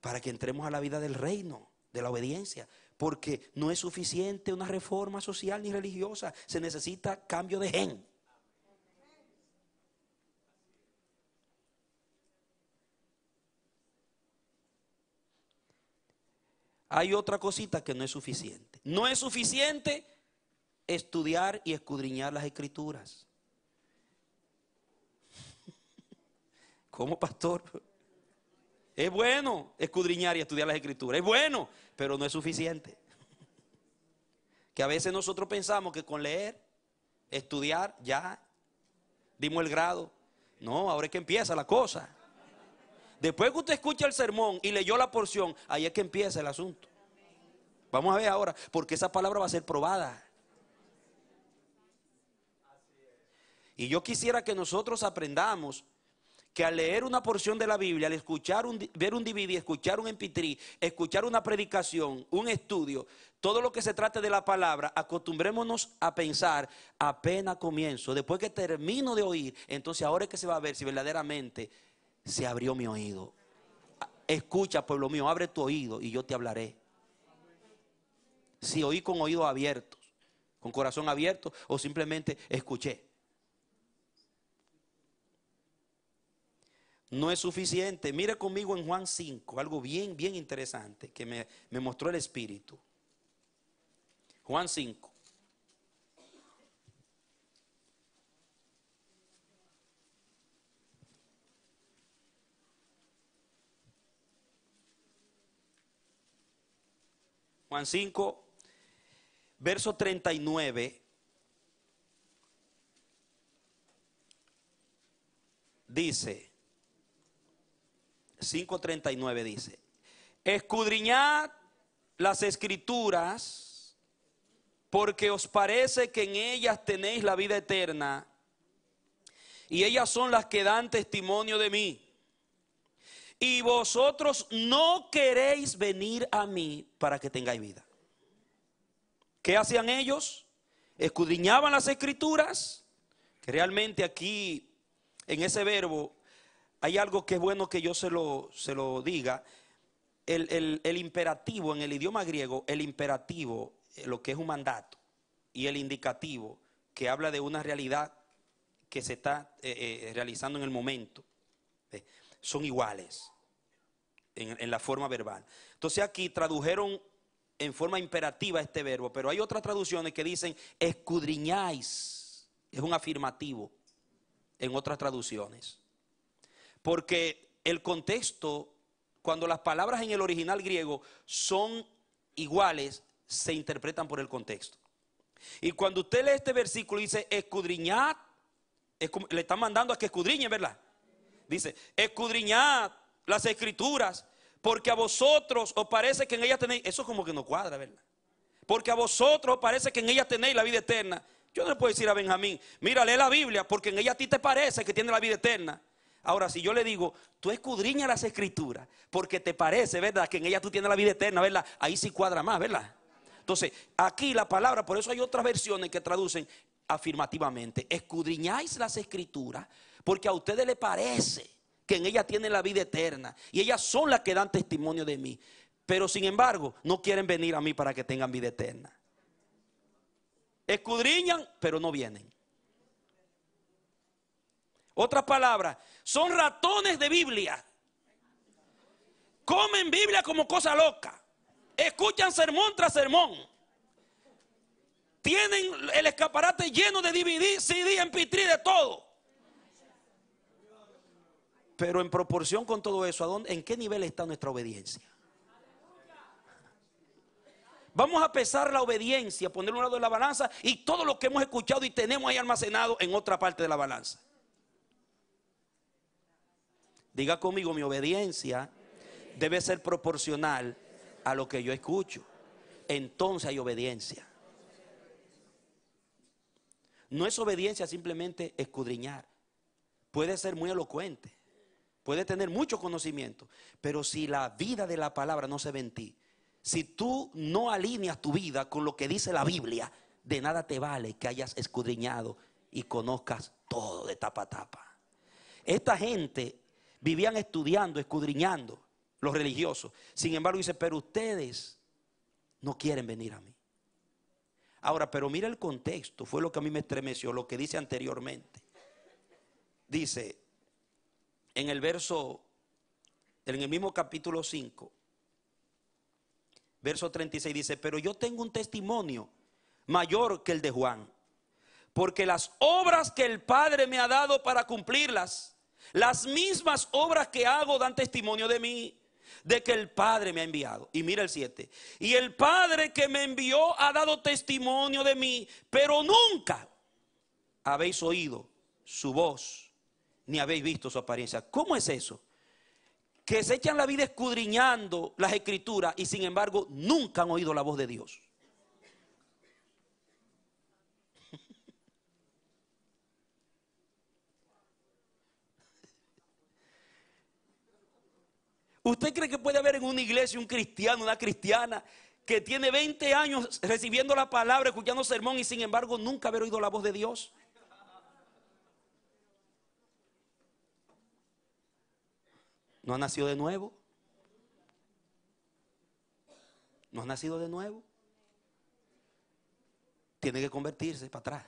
para que entremos a la vida del reino, de la obediencia. Porque no es suficiente una reforma social ni religiosa, se necesita cambio de gen. Hay otra cosita que no es suficiente. No es suficiente estudiar y escudriñar las escrituras. ¿Cómo, pastor? Es bueno escudriñar y estudiar las escrituras. Es bueno, pero no es suficiente. Que a veces nosotros pensamos que con leer, estudiar, ya dimos el grado. No, ahora es que empieza la cosa. Después que usted escucha el sermón y leyó la porción, ahí es que empieza el asunto. Vamos a ver ahora, porque esa palabra va a ser probada. Y yo quisiera que nosotros aprendamos que al leer una porción de la Biblia, al escuchar ver un DVD, escuchar un MP3, escuchar una predicación, un estudio, todo lo que se trate de la palabra, acostumbrémonos a pensar, apenas comienzo, después que termino de oír, entonces ahora es que se va a ver si verdaderamente se abrió mi oído. Escucha, pueblo mío, abre tu oído y yo te hablaré. Si oí con oídos abiertos, con corazón abierto, o simplemente escuché. No es suficiente. Mire conmigo en Juan 5, algo bien, bien interesante que me mostró el Espíritu. Juan 5. Juan 5, verso 39. Dice, 5:39 dice, escudriñad las escrituras, porque os parece que en ellas tenéis la vida eterna, y ellas son las que dan testimonio de mí. Y vosotros no queréis venir a mí para que tengáis vida. ¿Qué hacían ellos? Escudriñaban las escrituras, que realmente aquí en ese verbo hay algo que es bueno que yo se lo diga. El imperativo en el idioma griego, el imperativo, lo que es un mandato, y el indicativo, que habla de una realidad que se está realizando en el momento, son iguales en la forma verbal. Entonces aquí tradujeron en forma imperativa este verbo, pero hay otras traducciones que dicen escudriñáis, es un afirmativo en otras traducciones. Porque el contexto, cuando las palabras en el original griego son iguales, se interpretan por el contexto. Y cuando usted lee este versículo y dice escudriñad, le están mandando a que escudriñen, ¿verdad? Dice, escudriñad las escrituras, porque a vosotros os parece que en ellas tenéis, eso como que no cuadra, ¿verdad? Porque a vosotros os parece que en ellas tenéis la vida eterna. Yo no le puedo decir a Benjamín, mira, lee la Biblia, porque en ella a ti te parece que tiene la vida eterna. Ahora, si yo le digo, tú escudriñas las escrituras, porque te parece, ¿verdad?, que en ella tú tienes la vida eterna, ¿verdad? Ahí sí cuadra más, ¿verdad? Entonces, aquí la palabra, por eso hay otras versiones que traducen afirmativamente, escudriñáis las escrituras, porque a ustedes les parece que en ella tienen la vida eterna, y ellas son las que dan testimonio de mí, pero sin embargo, no quieren venir a mí para que tengan vida eterna. Escudriñan, pero no vienen. Otra palabra, son ratones de Biblia. Comen Biblia como cosa loca. Escuchan sermón tras sermón. Tienen el escaparate lleno de DVD, CD, MP3, de todo. Pero en proporción con todo eso, ¿en qué nivel está nuestra obediencia? Vamos a pesar la obediencia, ponerlo a un lado de la balanza, y todo lo que hemos escuchado y tenemos ahí almacenado en otra parte de la balanza. Diga conmigo, mi obediencia debe ser proporcional a lo que yo escucho. Entonces hay obediencia. No es obediencia simplemente escudriñar. Puede ser muy elocuente, puede tener mucho conocimiento, pero si la vida de la palabra no se ve en ti, Si tú no alineas tu vida con lo que dice la Biblia, de nada te vale que hayas escudriñado y conozcas todo de tapa a tapa. Esta gente vivían estudiando, escudriñando, los religiosos. Sin embargo dice, pero ustedes no quieren venir a mí. Ahora, pero mira el contexto, fue lo que a mí me estremeció, lo que dice anteriormente. Dice, en el mismo capítulo 5, verso 36, dice, pero yo tengo un testimonio mayor que el de Juan, porque las obras que el Padre me ha dado para cumplirlas, las mismas obras que hago dan testimonio de mí, de que el Padre me ha enviado. Y mira el 7. Y el Padre que me envió ha dado testimonio de mí, pero nunca habéis oído su voz, ni habéis visto su apariencia. ¿Cómo es eso? Que se echan la vida escudriñando las escrituras y sin embargo nunca han oído la voz de Dios. ¿Usted cree que puede haber en una iglesia un cristiano, una cristiana que tiene 20 años recibiendo la palabra, escuchando sermón y sin embargo nunca haber oído la voz de Dios? ¿No ha nacido de nuevo? ¿No ha nacido de nuevo? Tiene que convertirse para atrás.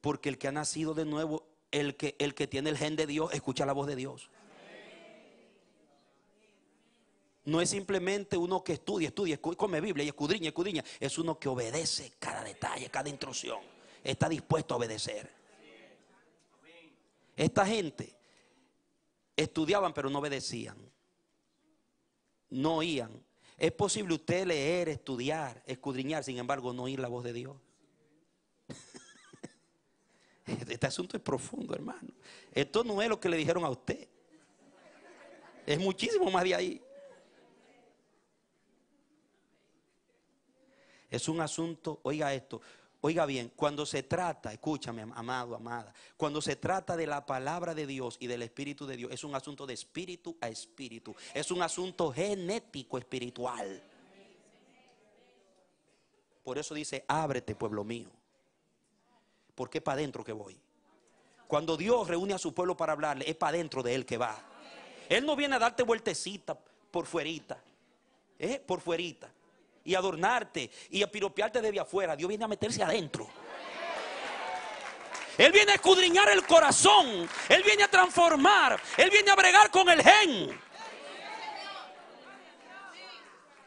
Porque el que ha nacido de nuevo, el que tiene el gen de Dios, escucha la voz de Dios. No es simplemente uno que estudia, come Biblia y escudriña. Es uno que obedece cada detalle, cada instrucción. Está dispuesto a obedecer. Esta gente estudiaban pero no obedecían. No oían. Es posible usted leer, estudiar, escudriñar, sin embargo no oír la voz de Dios. Este asunto es profundo, hermano. Esto no es lo que le dijeron a usted. Es muchísimo más de ahí. Es un asunto, oiga esto, oiga bien, cuando se trata, escúchame, amado, amada, cuando se trata de la palabra de Dios y del Espíritu de Dios, es un asunto de espíritu a espíritu. Es un asunto genético espiritual. Por eso dice, ábrete, pueblo mío. Porque es para adentro que voy. Cuando Dios reúne a su pueblo para hablarle, es para adentro de él que va. Él no viene a darte vueltecita por fuerita, por fuerita, y adornarte y a piropearte desde afuera. Dios viene a meterse adentro. Él viene a escudriñar el corazón. Él viene a transformar. Él viene a bregar con el gen.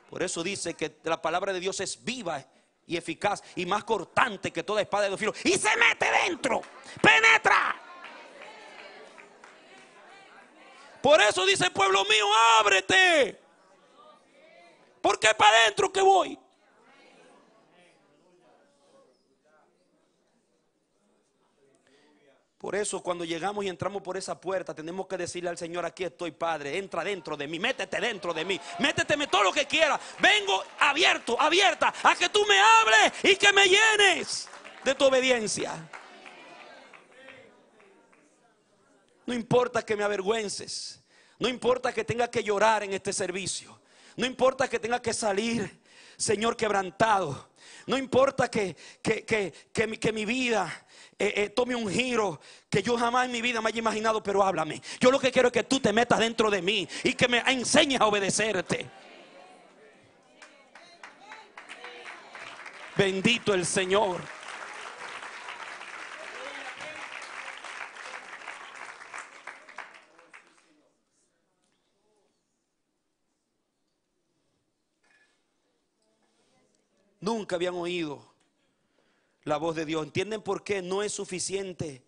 Por eso dice que la palabra de Dios es viva y eficaz y más cortante que toda espada de dos filos, y se mete dentro, penetra. Por eso dice, pueblo mío, ábrete, porque es para adentro que voy. Por eso cuando llegamos y entramos por esa puerta, tenemos que decirle al Señor, aquí estoy, Padre, entra dentro de mí, métete dentro de mí, méteteme todo lo que quieras. Vengo abierto, abierta, a que tú me hables y que me llenes de tu obediencia. No importa que me avergüences, no importa que tenga que llorar en este servicio, no importa que tenga que salir, Señor, quebrantado. No importa que mi vida tome un giro que yo jamás en mi vida me haya imaginado, pero háblame. Yo lo que quiero es que tú te metas dentro de mí y que me enseñes a obedecerte. Bendito el Señor. Nunca habían oído la voz de Dios. ¿Entienden por qué no es suficiente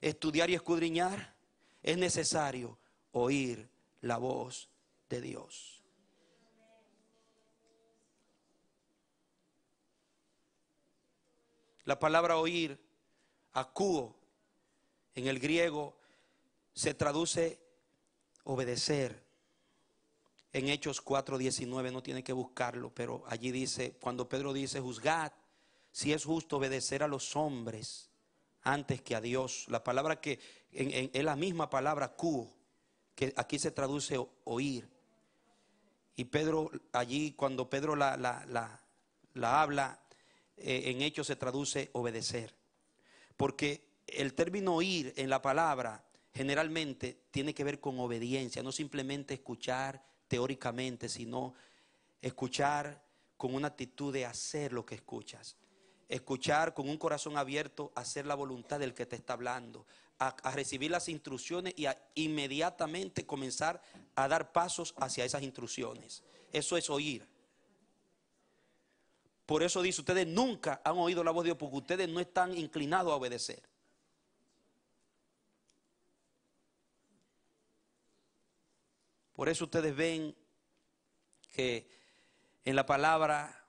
estudiar y escudriñar? Es necesario oír la voz de Dios. La palabra oír, akouo, en el griego se traduce obedecer. En Hechos 4:19, no tiene que buscarlo, pero allí dice, cuando Pedro dice, juzgad si es justo obedecer a los hombres antes que a Dios. La palabra que es la misma palabra akouo, que aquí se traduce oír. Y Pedro allí, cuando Pedro la habla, en Hechos se traduce obedecer. Porque el término oír en la palabra generalmente tiene que ver con obediencia, no simplemente escuchar teóricamente, sino escuchar con una actitud de hacer lo que escuchas. Escuchar con un corazón abierto, hacer la voluntad del que te está hablando, a recibir las instrucciones y a inmediatamente comenzar a dar pasos hacia esas instrucciones. Eso es oír. Por eso dice, ustedes nunca han oído la voz de Dios porque ustedes no están inclinados a obedecer. Por eso ustedes ven que en la palabra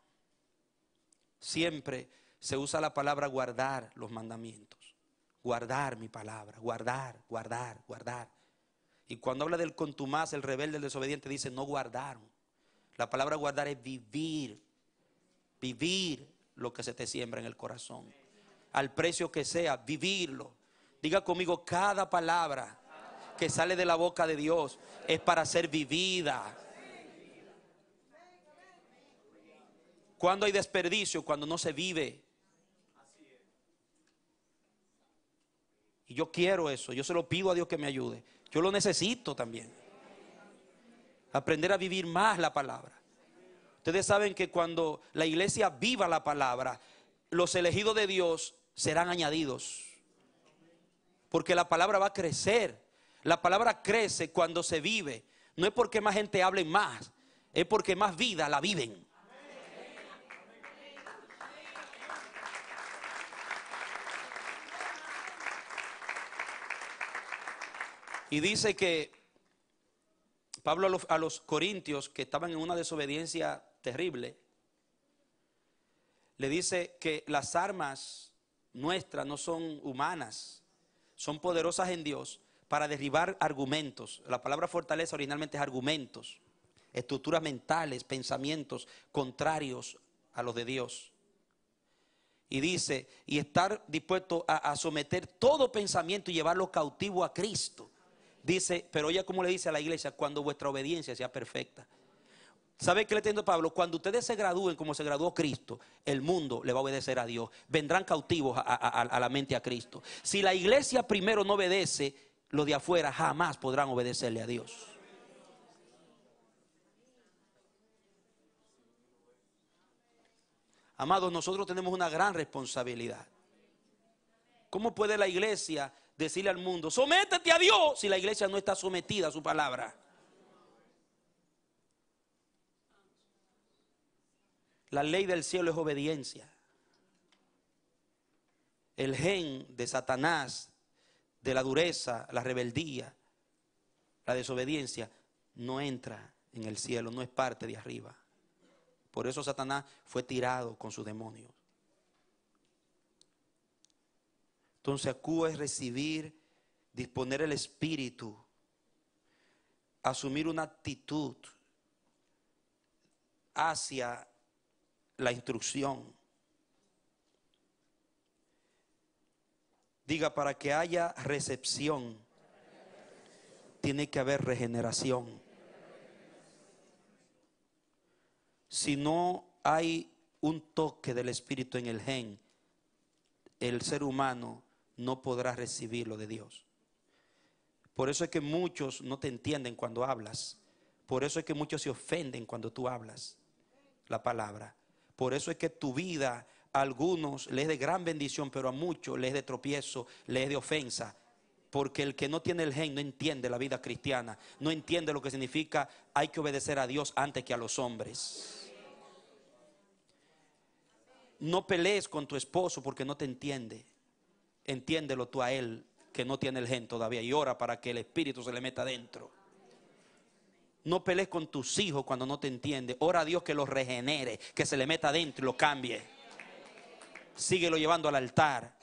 siempre se usa la palabra guardar los mandamientos. Guardar mi palabra, guardar, guardar, guardar. Y cuando habla del contumaz, el rebelde, el desobediente, dice no guardaron. La palabra guardar es vivir. Vivir lo que se te siembra en el corazón. Al precio que sea, vivirlo. Diga conmigo, cada palabra que sale de la boca de Dios es para ser vivida. Cuando hay desperdicio, cuando no se vive. Y yo quiero eso, yo se lo pido a Dios que me ayude. Yo lo necesito también. Aprender a vivir más la palabra. Ustedes saben que cuando la iglesia viva la palabra, los elegidos de Dios serán añadidos. Porque la palabra va a crecer. La palabra crece cuando se vive. No es porque más gente hable más, es porque más vida la viven. Y dice que Pablo a los corintios que estaban en una desobediencia terrible, le dice que las armas nuestras no son humanas, son poderosas en Dios para derribar argumentos. La palabra fortaleza originalmente es argumentos, estructuras mentales, pensamientos contrarios a los de Dios. Y dice, y estar dispuesto a someter todo pensamiento y llevarlo cautivo a Cristo. Dice, pero oye como le dice a la iglesia, cuando vuestra obediencia sea perfecta. ¿Sabe qué le entiendo Pablo? Cuando ustedes se gradúen como se graduó Cristo, el mundo le va a obedecer a Dios. Vendrán cautivos a la mente a Cristo. Si la iglesia primero no obedece, los de afuera jamás podrán obedecerle a Dios. Amados, nosotros tenemos una gran responsabilidad. ¿Cómo puede la iglesia decirle al mundo, sométete a Dios, si la iglesia no está sometida a su palabra? La ley del cielo es obediencia. El gen de Satanás, de la dureza, la rebeldía, la desobediencia, no entra en el cielo, no es parte de arriba. Por eso Satanás fue tirado con sus demonios. Entonces, acude es recibir, disponer el espíritu, asumir una actitud hacia la instrucción. Diga, para que haya recepción, tiene que haber regeneración. Si no hay un toque del espíritu en el gen, el ser humano no podrá recibir lo de Dios. Por eso es que muchos no te entienden cuando hablas. Por eso es que muchos se ofenden cuando tú hablas la palabra. Por eso es que tu vida a algunos les es de gran bendición, pero a muchos les es de tropiezo, les es de ofensa. Porque el que no tiene el gen no entiende la vida cristiana, no entiende lo que significa hay que obedecer a Dios antes que a los hombres. No pelees con tu esposo porque no te entiende. Entiéndelo tú a él que no tiene el gen todavía y ora para que el espíritu se le meta dentro. No pelees con tus hijos cuando no te entiende. Ora a Dios que los regenere, que se le meta dentro y lo cambie. Síguelo llevando al altar.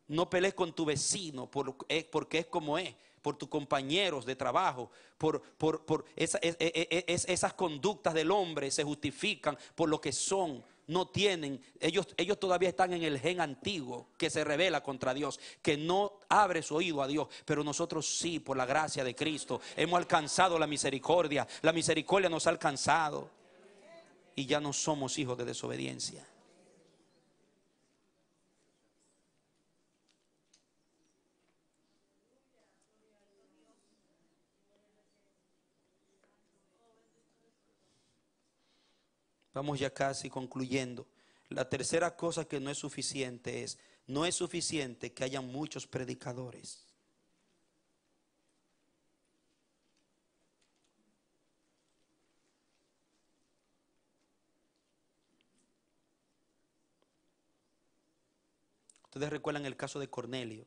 No pelees con tu vecino porque es como es, por tus compañeros de trabajo, por esas conductas del hombre se justifican por lo que son. no tienen, ellos todavía están en el gen antiguo que se rebela contra Dios, que no abre su oído a Dios. Pero nosotros sí, por la gracia de Cristo, hemos alcanzado la misericordia. La misericordia nos ha alcanzado y ya no somos hijos de desobediencia. Vamos ya casi concluyendo. La tercera cosa que no es suficiente es, no es suficiente que haya muchos predicadores. Ustedes recuerdan el caso de Cornelio,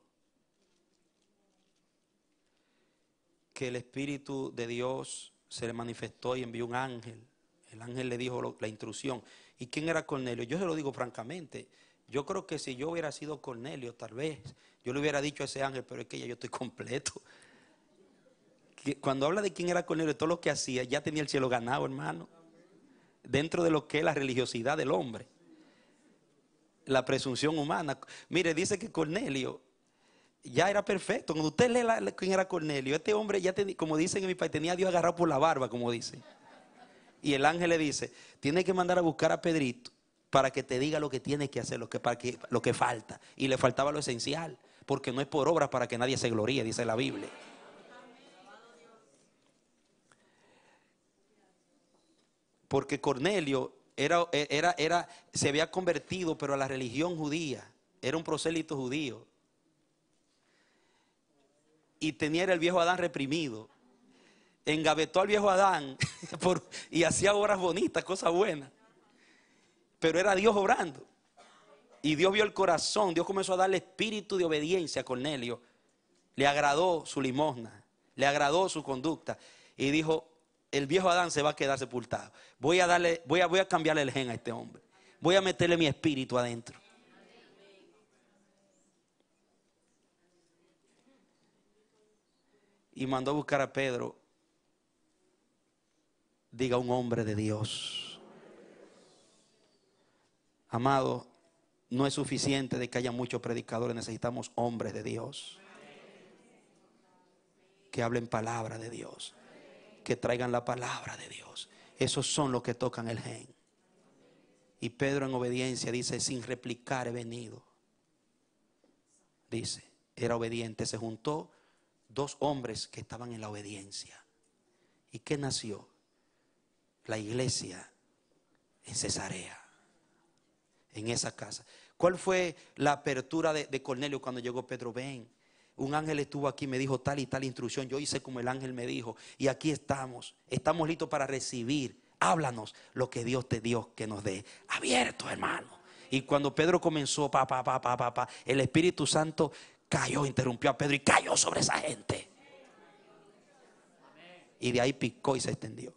que el Espíritu de Dios se le manifestó y envió un ángel. El ángel le dijo la instrucción. ¿Y quién era Cornelio? Yo se lo digo francamente. Yo creo que si yo hubiera sido Cornelio, tal vez yo le hubiera dicho a ese ángel, pero es que ya yo estoy completo. Cuando habla de quién era Cornelio, todo lo que hacía, ya tenía el cielo ganado, hermano. Dentro de lo que es la religiosidad del hombre, la presunción humana. Mire, dice que Cornelio ya era perfecto. Cuando usted lee quién era Cornelio, este hombre ya tenía, como dicen en mi país, tenía a Dios agarrado por la barba, como dicen. Y el ángel le dice, tiene que mandar a buscar a Pedrito para que te diga lo que tiene que hacer, lo que falta. Y le faltaba lo esencial, porque no es por obras para que nadie se gloríe, dice la Biblia. Porque Cornelio se había convertido, pero a la religión judía. Era un prosélito judío. Y tenía el viejo Adán reprimido. Engavetó al viejo Adán y hacía obras bonitas, cosas buenas. Pero era Dios obrando. Y Dios vio el corazón. Dios comenzó a darle espíritu de obediencia a Cornelio. Le agradó su limosna. Le agradó su conducta. Y dijo, el viejo Adán se va a quedar sepultado. Voy a cambiarle el gen a este hombre. Voy a meterle mi espíritu adentro. Y mandó a buscar a Pedro. Diga, un hombre de Dios. Amado, no es suficiente de que haya muchos predicadores. Necesitamos hombres de Dios que hablen palabra de Dios, que traigan la palabra de Dios. Esos son los que tocan el gen. Y Pedro en obediencia dice, sin replicar he venido. Dice, era obediente. Se juntó dos hombres que estaban en la obediencia. ¿Y qué nació? La iglesia en Cesarea, en esa casa. ¿Cuál fue la apertura de Cornelio cuando llegó Pedro? Ven, un ángel estuvo aquí, me dijo tal y tal instrucción. Yo hice como el ángel me dijo. Y aquí estamos listos para recibir. Háblanos lo que Dios te dio que nos dé. Abierto, hermano. Y cuando Pedro comenzó, el Espíritu Santo cayó, interrumpió a Pedro y cayó sobre esa gente. Y de ahí picó y se extendió.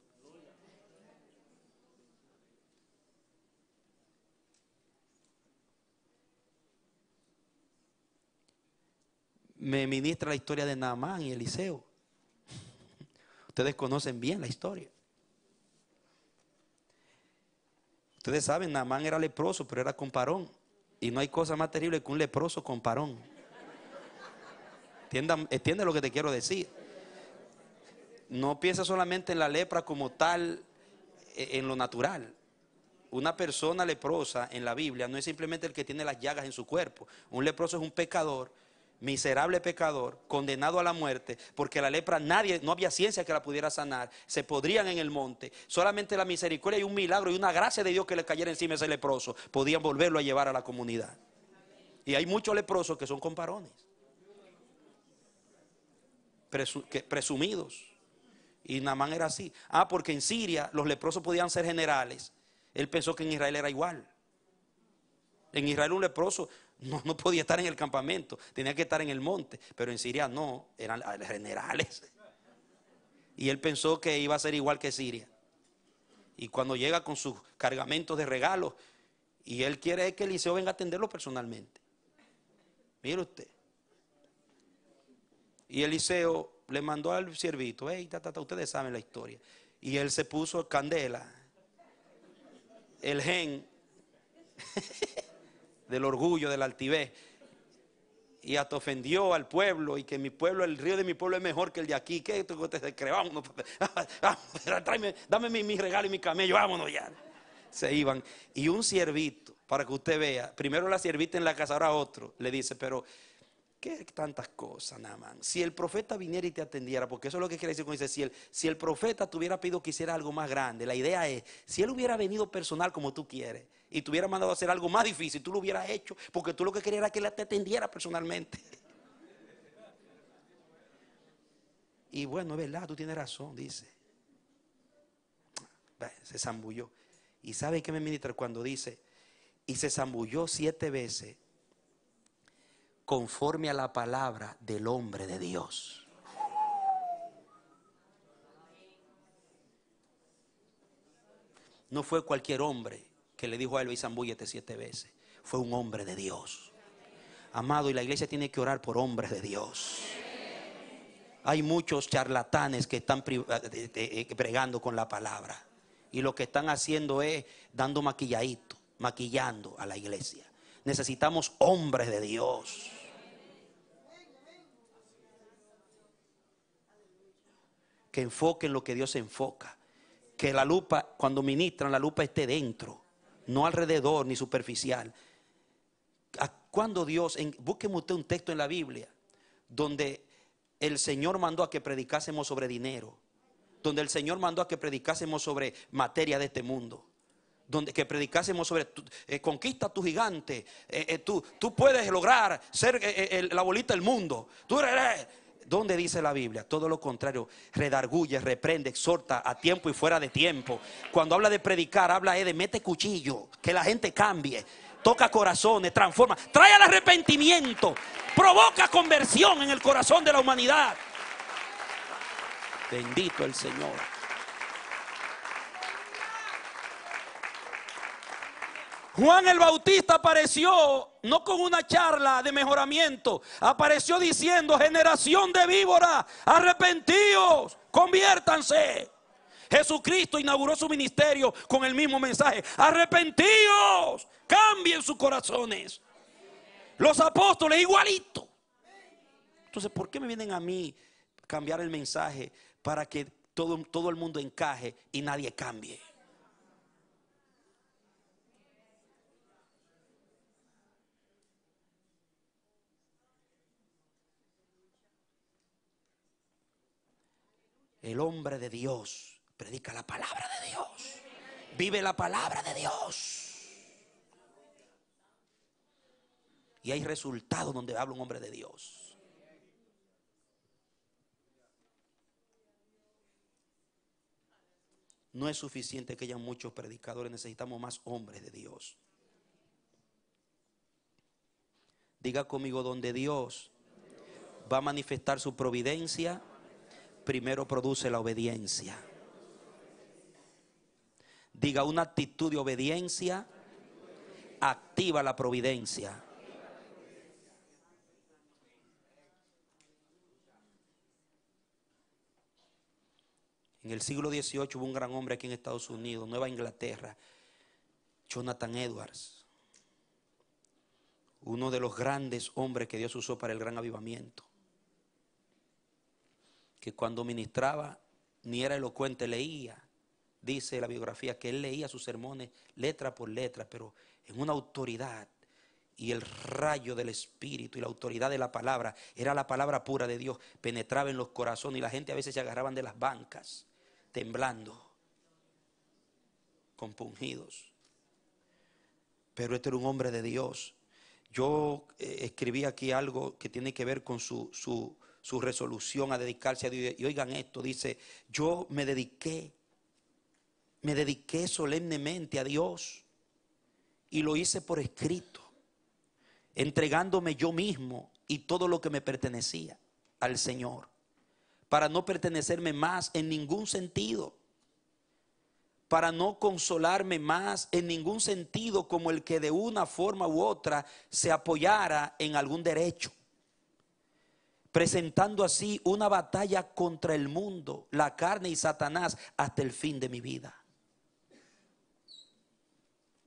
Me ministra la historia de Naamán y Eliseo. Ustedes conocen bien la historia. Ustedes saben, Naamán era leproso, pero era comparón. Y no hay cosa más terrible que un leproso comparón. ¿Entiendes lo que te quiero decir? No piensa solamente en la lepra como tal, en lo natural. Una persona leprosa en la Biblia no es simplemente el que tiene las llagas en su cuerpo. Un leproso es un pecador, miserable pecador, condenado a la muerte, porque la lepra no había ciencia que la pudiera sanar. Se podrían en el monte. Solamente la misericordia y un milagro y una gracia de Dios que le cayera encima a ese leproso podían volverlo a llevar a la comunidad. Y hay muchos leprosos que son comparones, presumidos. Y Naamán era así. Porque en Siria los leprosos podían ser generales. Él pensó que en Israel era igual. En Israel un leproso no podía estar en el campamento, tenía que estar en el monte. Pero en Siria no, eran generales. Y él pensó que iba a ser igual que Siria. Y cuando llega con sus cargamentos de regalos, y él quiere que Eliseo venga a atenderlo personalmente. Mire usted. Y Eliseo le mandó al siervito, ustedes saben la historia. Y él se puso candela, el gen, del orgullo, de la altivez. Y hasta ofendió al pueblo, y que mi pueblo, el río de mi pueblo es mejor que el de aquí. ¿Qué te crees? Vámonos, dame mi regalo y mi camello, vámonos ya. Se iban. Y un siervito, para que usted vea, primero la siervita en la casa, ahora otro, le dice, pero ¿qué tantas cosas, Naamán? Si el profeta viniera y te atendiera, porque eso es lo que quiere decir cuando dice, si el profeta te hubiera pedido que hiciera algo más grande, la idea es, si él hubiera venido personal como tú quieres, y te hubiera mandado a hacer algo más difícil, tú lo hubieras hecho, porque tú lo que querías era que él te atendiera personalmente. Y bueno, es verdad, tú tienes razón, dice. Se zambulló. ¿Y sabe qué me ministra cuando dice, y se zambulló 7 veces conforme a la palabra del hombre de Dios? No fue cualquier hombre que le dijo a él, y zambúllete 7 veces. Fue un hombre de Dios. Amado, y la iglesia tiene que orar por hombres de Dios. Hay muchos charlatanes que están pregando con la palabra. Y lo que están haciendo es dando maquillando a la iglesia. Necesitamos hombres de Dios. Que enfoquen lo que Dios enfoca. Que la lupa, cuando ministran, la lupa esté dentro, no alrededor ni superficial. Cuando Dios, búsqueme usted un texto en la Biblia donde el Señor mandó a que predicásemos sobre dinero, donde el Señor mandó a que predicásemos sobre materia de este mundo, donde que predicásemos sobre conquista tu gigante, tú puedes lograr ser la bolita del mundo. ¿Dónde dice la Biblia? Todo lo contrario, redarguye, reprende, exhorta a tiempo y fuera de tiempo. Cuando habla de predicar, habla de mete cuchillo, que la gente cambie, toca corazones, transforma, trae al arrepentimiento, provoca conversión en el corazón de la humanidad. Bendito el Señor. Juan el Bautista apareció no con una charla de mejoramiento, apareció diciendo: generación de víboras, arrepentíos, conviértanse. Jesucristo inauguró su ministerio con el mismo mensaje: arrepentíos, cambien sus corazones. Los apóstoles igualito. Entonces, ¿por qué me vienen a mí cambiar el mensaje para que todo el mundo encaje y nadie cambie? El hombre de Dios predica la palabra de Dios, vive la palabra de Dios, y hay resultados donde habla un hombre de Dios. No es suficiente que haya muchos predicadores, necesitamos más hombres de Dios. Diga conmigo: donde Dios va a manifestar su providencia, primero produce la obediencia. Diga: una actitud de obediencia activa la providencia. En el siglo XVIII hubo un gran hombre aquí en Estados Unidos, Nueva Inglaterra, Jonathan Edwards, uno de los grandes hombres que Dios usó para el gran avivamiento, que cuando ministraba ni era elocuente, leía. Dice la biografía que él leía sus sermones letra por letra, pero en una autoridad, y el rayo del Espíritu y la autoridad de la palabra, era la palabra pura de Dios, penetraba en los corazones, y la gente a veces se agarraban de las bancas, temblando, compungidos. Pero este era un hombre de Dios. Yo escribí aquí algo que tiene que ver con su resolución a dedicarse a Dios. Y oigan esto, dice: yo me dediqué solemnemente a Dios, y lo hice por escrito, entregándome yo mismo y todo lo que me pertenecía al Señor, para no pertenecerme más en ningún sentido, para no consolarme más en ningún sentido como el que de una forma u otra se apoyara en algún derecho, presentando así una batalla contra el mundo, la carne y Satanás hasta el fin de mi vida.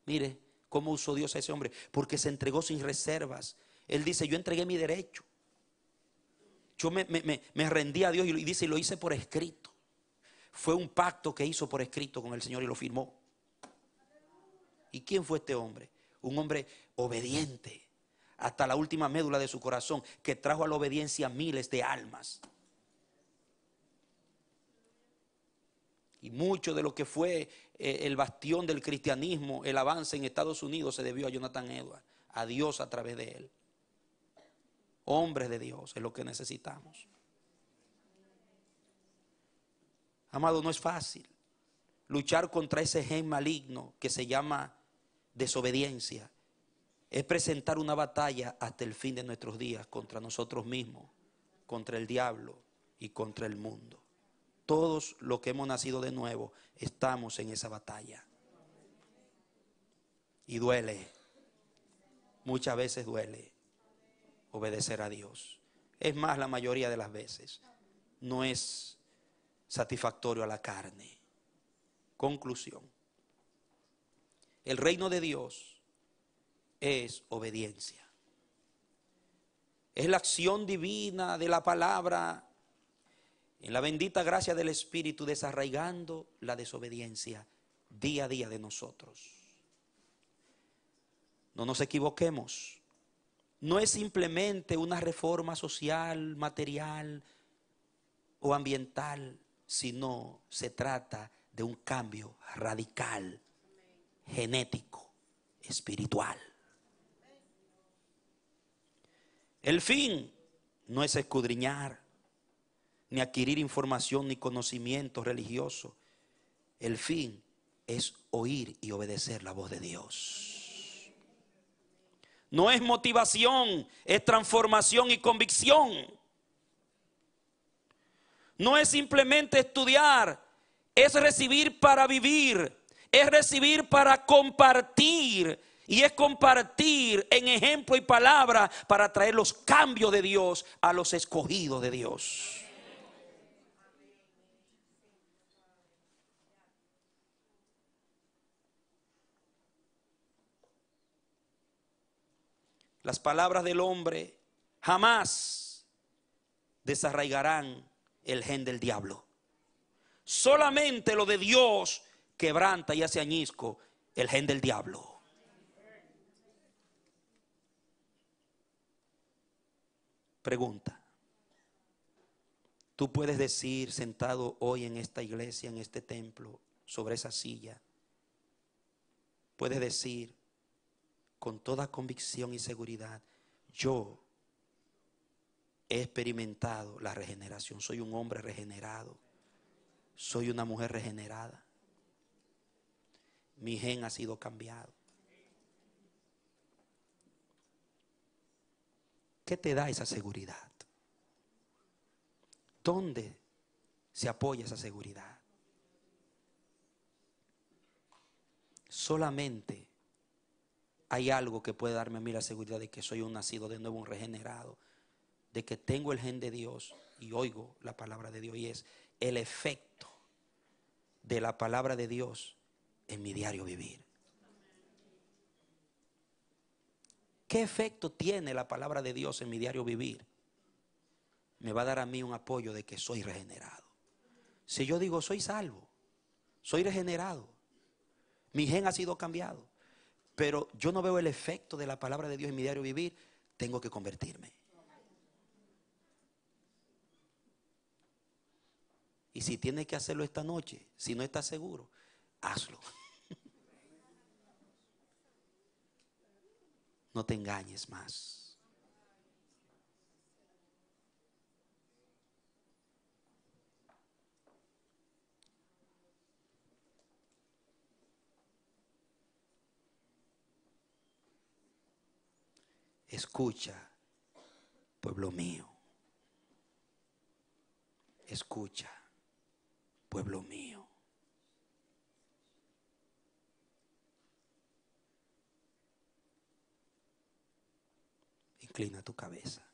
Mire, ¿Cómo usó Dios a ese hombre? Porque se entregó sin reservas. Él dice, yo entregué mi derecho. Yo me rendí a Dios y dice, y lo hice por escrito. Fue un pacto que hizo por escrito con el Señor y lo firmó. ¿Y quién fue este hombre? Un hombre obediente hasta la última médula de su corazón, que trajo a la obediencia miles de almas. Y mucho de lo que fue el bastión del cristianismo, el avance en Estados Unidos, se debió a Jonathan Edwards, a Dios a través de él. Hombres de Dios es lo que necesitamos. Amado, no es fácil luchar contra ese gen maligno que se llama desobediencia. Es presentar una batalla hasta el fin de nuestros días contra nosotros mismos, contra el diablo y contra el mundo. Todos los que hemos nacido de nuevo estamos en esa batalla. Y duele, muchas veces duele obedecer a Dios. Es más, la mayoría de las veces no es satisfactorio a la carne. Conclusión. El reino de Dios es obediencia. Es la acción divina de la palabra en la bendita gracia del Espíritu, desarraigando la desobediencia día a día de nosotros. No nos equivoquemos. No es simplemente una reforma social, material o ambiental, sino se trata de un cambio radical, genético, espiritual. El fin no es escudriñar, ni adquirir información, ni conocimiento religioso. El fin es oír y obedecer la voz de Dios. No es motivación, es transformación y convicción. No es simplemente estudiar, es recibir para vivir, es recibir para compartir. Y es compartir en ejemplo y palabra para traer los cambios de Dios a los escogidos de Dios. Las palabras del hombre jamás desarraigarán el gen del diablo. Solamente lo de Dios quebranta y hace añisco el gen del diablo. Pregunta. Tú puedes decir sentado hoy en esta iglesia, en este templo, sobre esa silla, puedes decir con toda convicción y seguridad, yo he experimentado la regeneración, soy un hombre regenerado, soy una mujer regenerada, mi gen ha sido cambiado. ¿Qué te da esa seguridad? ¿Dónde se apoya esa seguridad? Solamente hay algo que puede darme a mí la seguridad de que soy un nacido de nuevo, un regenerado, de que tengo el gen de Dios y oigo la palabra de Dios, y es el efecto de la palabra de Dios en mi diario vivir. ¿Qué efecto tiene la palabra de Dios en mi diario vivir? Me va a dar a mí un apoyo de que soy regenerado. Si yo digo soy salvo, soy regenerado, mi gen ha sido cambiado, pero yo no veo el efecto de la palabra de Dios en mi diario vivir, tengo que convertirme. Y si tienes que hacerlo esta noche, si no estás seguro, hazlo. No te engañes más. Escucha, pueblo mío. Escucha, pueblo mío. Inclina tu cabeza.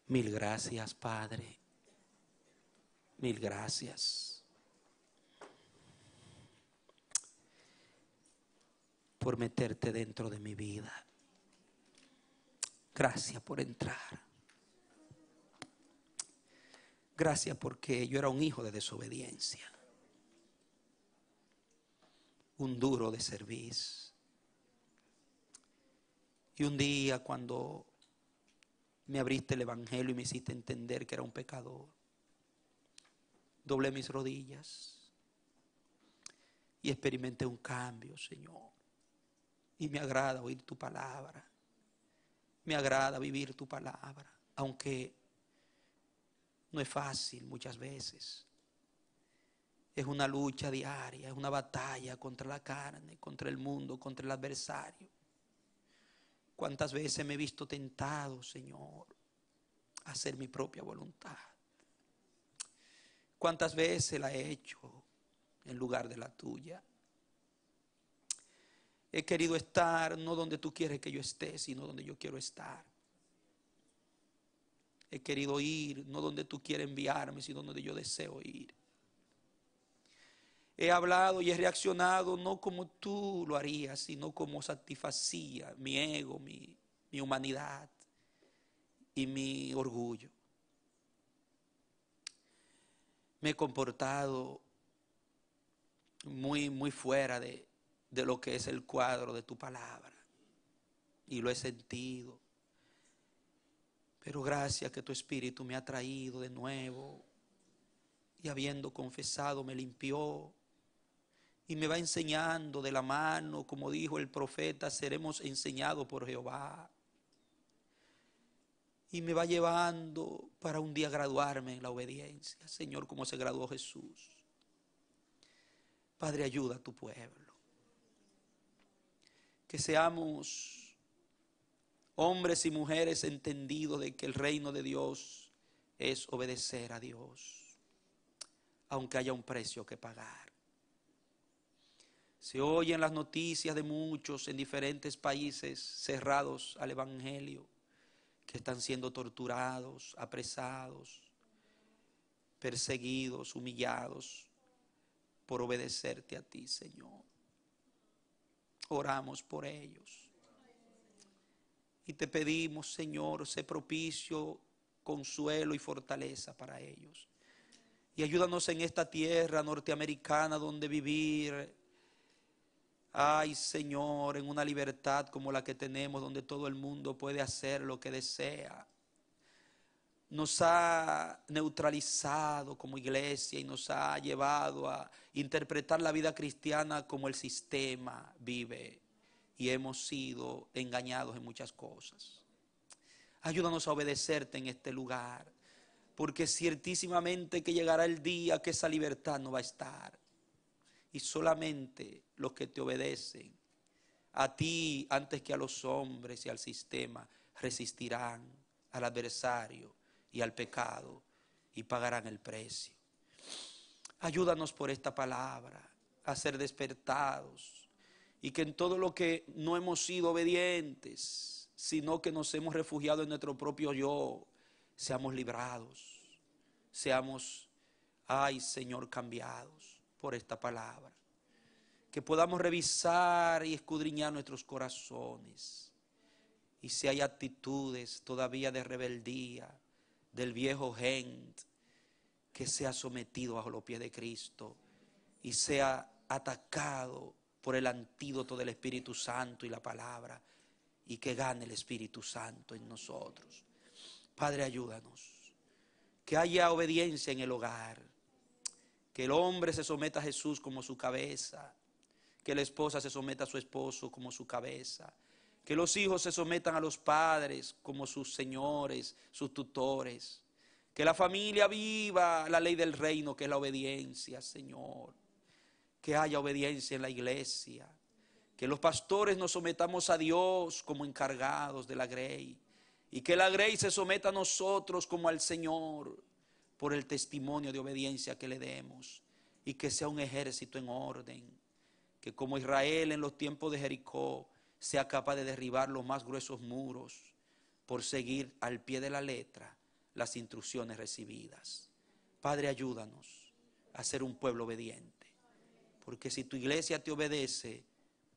Mil gracias, Padre. Mil gracias por meterte dentro de mi vida. Gracias por entrar. Gracias porque yo era un hijo de desobediencia, un duro de servicio. Y un día cuando me abriste el evangelio y me hiciste entender que era un pecador, doblé mis rodillas y experimenté un cambio, Señor. Y me agrada oír tu palabra. Me agrada vivir tu palabra, aunque no es fácil muchas veces. Es una lucha diaria, es una batalla contra la carne, contra el mundo, contra el adversario. ¿Cuántas veces me he visto tentado, Señor, a hacer mi propia voluntad? ¿Cuántas veces la he hecho en lugar de la tuya? He querido estar no donde tú quieres que yo esté, sino donde yo quiero estar. He querido ir no donde tú quieres enviarme, sino donde yo deseo ir. He hablado y he reaccionado no como tú lo harías, sino como satisfacía mi ego, mi humanidad y mi orgullo. Me he comportado muy fuera de lo que es el cuadro de tu palabra. Y lo he sentido. Pero gracias que tu Espíritu me ha traído de nuevo. Y habiendo confesado me limpió. Y me va enseñando de la mano, como dijo el profeta, seremos enseñados por Jehová. Y me va llevando para un día graduarme en la obediencia, Señor, como se graduó Jesús. Padre, ayuda a tu pueblo. Que seamos hombres y mujeres entendidos de que el reino de Dios es obedecer a Dios, aunque haya un precio que pagar. Se oyen las noticias de muchos en diferentes países cerrados al evangelio, que están siendo torturados, apresados, perseguidos, humillados por obedecerte a ti, Señor. Oramos por ellos. Y te pedimos, Señor, sé propicio, consuelo y fortaleza para ellos. Y ayúdanos en esta tierra norteamericana donde vivir. Ay, Señor, en una libertad como la que tenemos, donde todo el mundo puede hacer lo que desea. Nos ha neutralizado como iglesia y nos ha llevado a interpretar la vida cristiana como el sistema vive. Y hemos sido engañados en muchas cosas. Ayúdanos a obedecerte en este lugar, porque ciertísimamente que llegará el día que esa libertad no va a estar. Y solamente los que te obedecen a ti antes que a los hombres y al sistema resistirán al adversario y al pecado y pagarán el precio. Ayúdanos por esta palabra a ser despertados y que en todo lo que no hemos sido obedientes, sino que nos hemos refugiado en nuestro propio yo, seamos librados, seamos, ay Señor, cambiados por esta palabra. Que podamos revisar y escudriñar nuestros corazones. Y si hay actitudes todavía de rebeldía del viejo gente, que sea sometido bajo los pies de Cristo y sea atacado por el antídoto del Espíritu Santo y la palabra, y que gane el Espíritu Santo en nosotros. Padre, ayúdanos. Que haya obediencia en el hogar. Que el hombre se someta a Jesús como su cabeza. Que la esposa se someta a su esposo como su cabeza. Que los hijos se sometan a los padres como sus señores, sus tutores. Que la familia viva la ley del reino, que es la obediencia, Señor. Que haya obediencia en la iglesia. Que los pastores nos sometamos a Dios como encargados de la grey. Y que la grey se someta a nosotros como al Señor, por el testimonio de obediencia que le demos. Y que sea un ejército en orden. Que como Israel en los tiempos de Jericó sea capaz de derribar los más gruesos muros por seguir al pie de la letra las instrucciones recibidas. Padre, ayúdanos a ser un pueblo obediente. Porque si tu iglesia te obedece,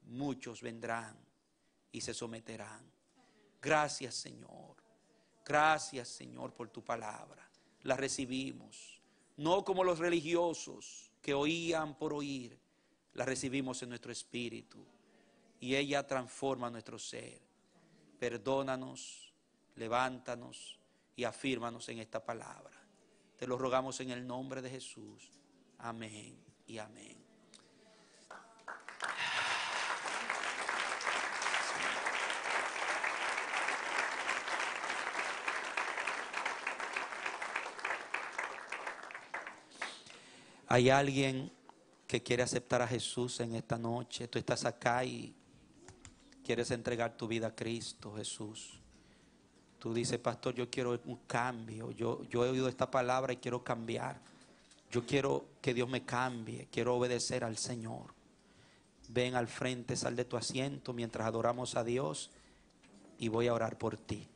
muchos vendrán y se someterán. Gracias, Señor. Gracias, Señor, por tu palabra. La recibimos. No como los religiosos que oían por oír. La recibimos en nuestro espíritu. Y ella transforma nuestro ser. Perdónanos, levántanos y afírmanos en esta palabra. Te lo rogamos en el nombre de Jesús. Amén y amén. Hay alguien que quiere aceptar a Jesús en esta noche. Tú estás acá y quieres entregar tu vida a Cristo Jesús. Tú dices, pastor, yo quiero un cambio. Yo he oído esta palabra y quiero cambiar. Yo quiero que Dios me cambie. Quiero obedecer al Señor. Ven al frente, sal de tu asiento mientras adoramos a Dios y voy a orar por ti.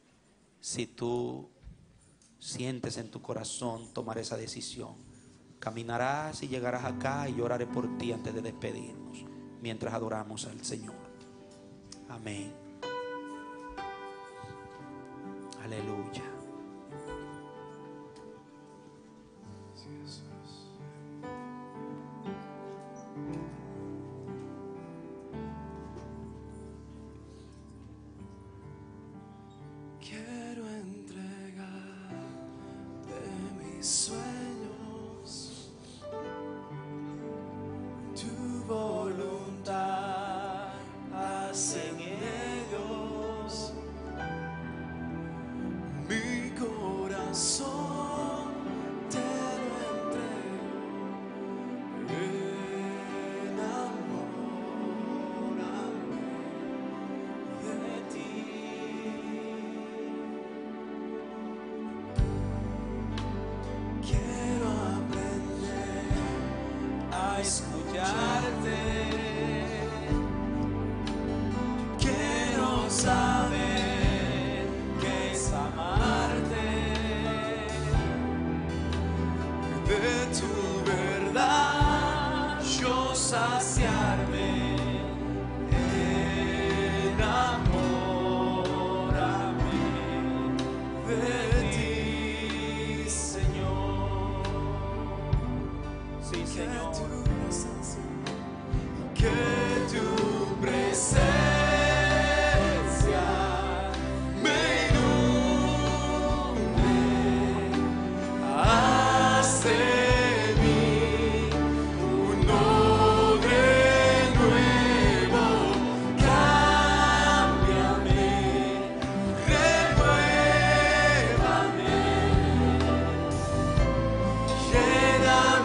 Si tú sientes en tu corazón tomar esa decisión, caminarás y llegarás acá y yo oraré por ti antes de despedirnos mientras adoramos al Señor. Amén. Aleluya. Quiero entregarte mis sueños, tu voluntad hace en ellos. Mi corazón te lo entrego, enamórame de ti. Quiero aprender a escucharte. Quiero saber qué es amarte. De tu verdad yo saciarme. Enamórame de ti, Señor. Sí, Señor. Que tu presencia me inunde, haz de mí un odre nuevo, cámbiame, renuévame, enamórame.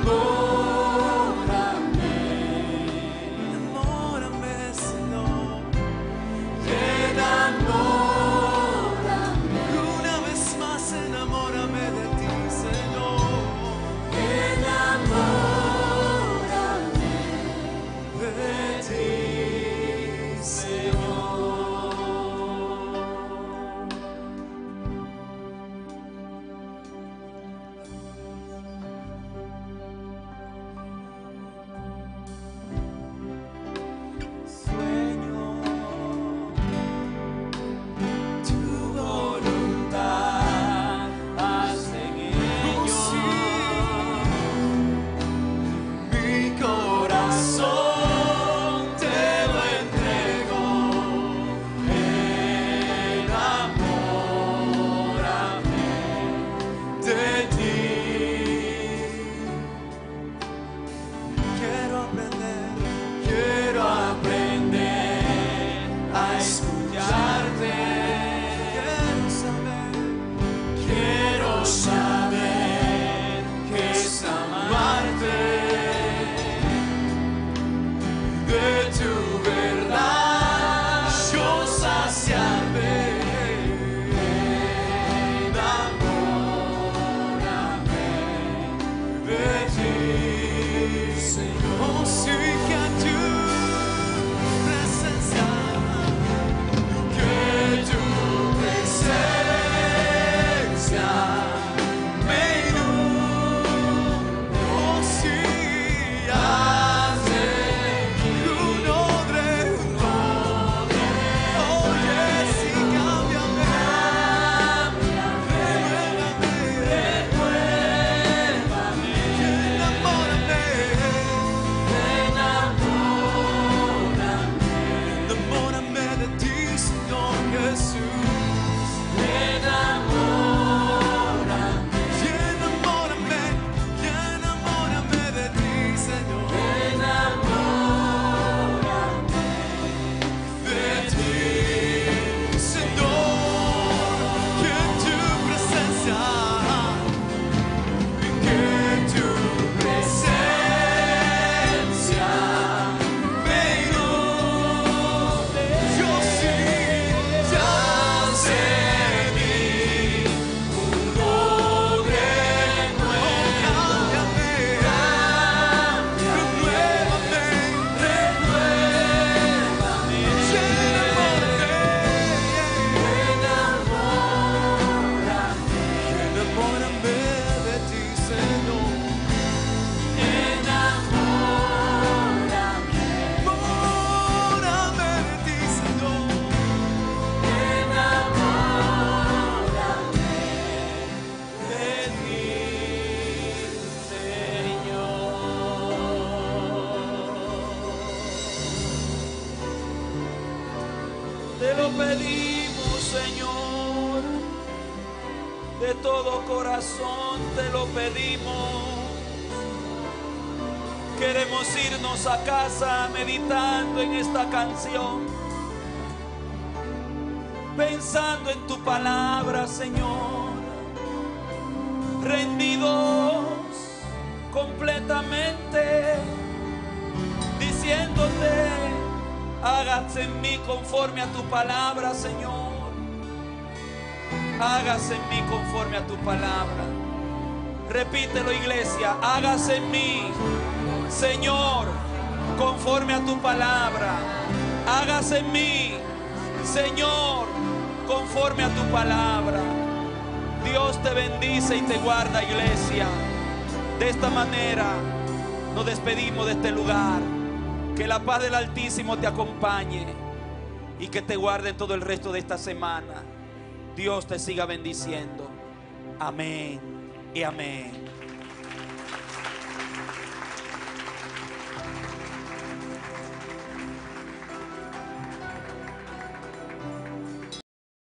pedimos, Señor. De todo corazón te lo pedimos. Queremos irnos a casa meditando en esta canción, pensando en tu palabra, Señor, rendidos completamente, diciéndote: hágase en mí conforme a tu palabra, Señor. Hágase en mí conforme a tu palabra. Repítelo, iglesia: hágase en mí, Señor, conforme a tu palabra. Hágase en mí, Señor, conforme a tu palabra. Dios te bendice y te guarda, iglesia. De esta manera nos despedimos de este lugar. Que la paz del Altísimo te acompañe y que te guarde todo el resto de esta semana. Dios te siga bendiciendo. Amén y amén.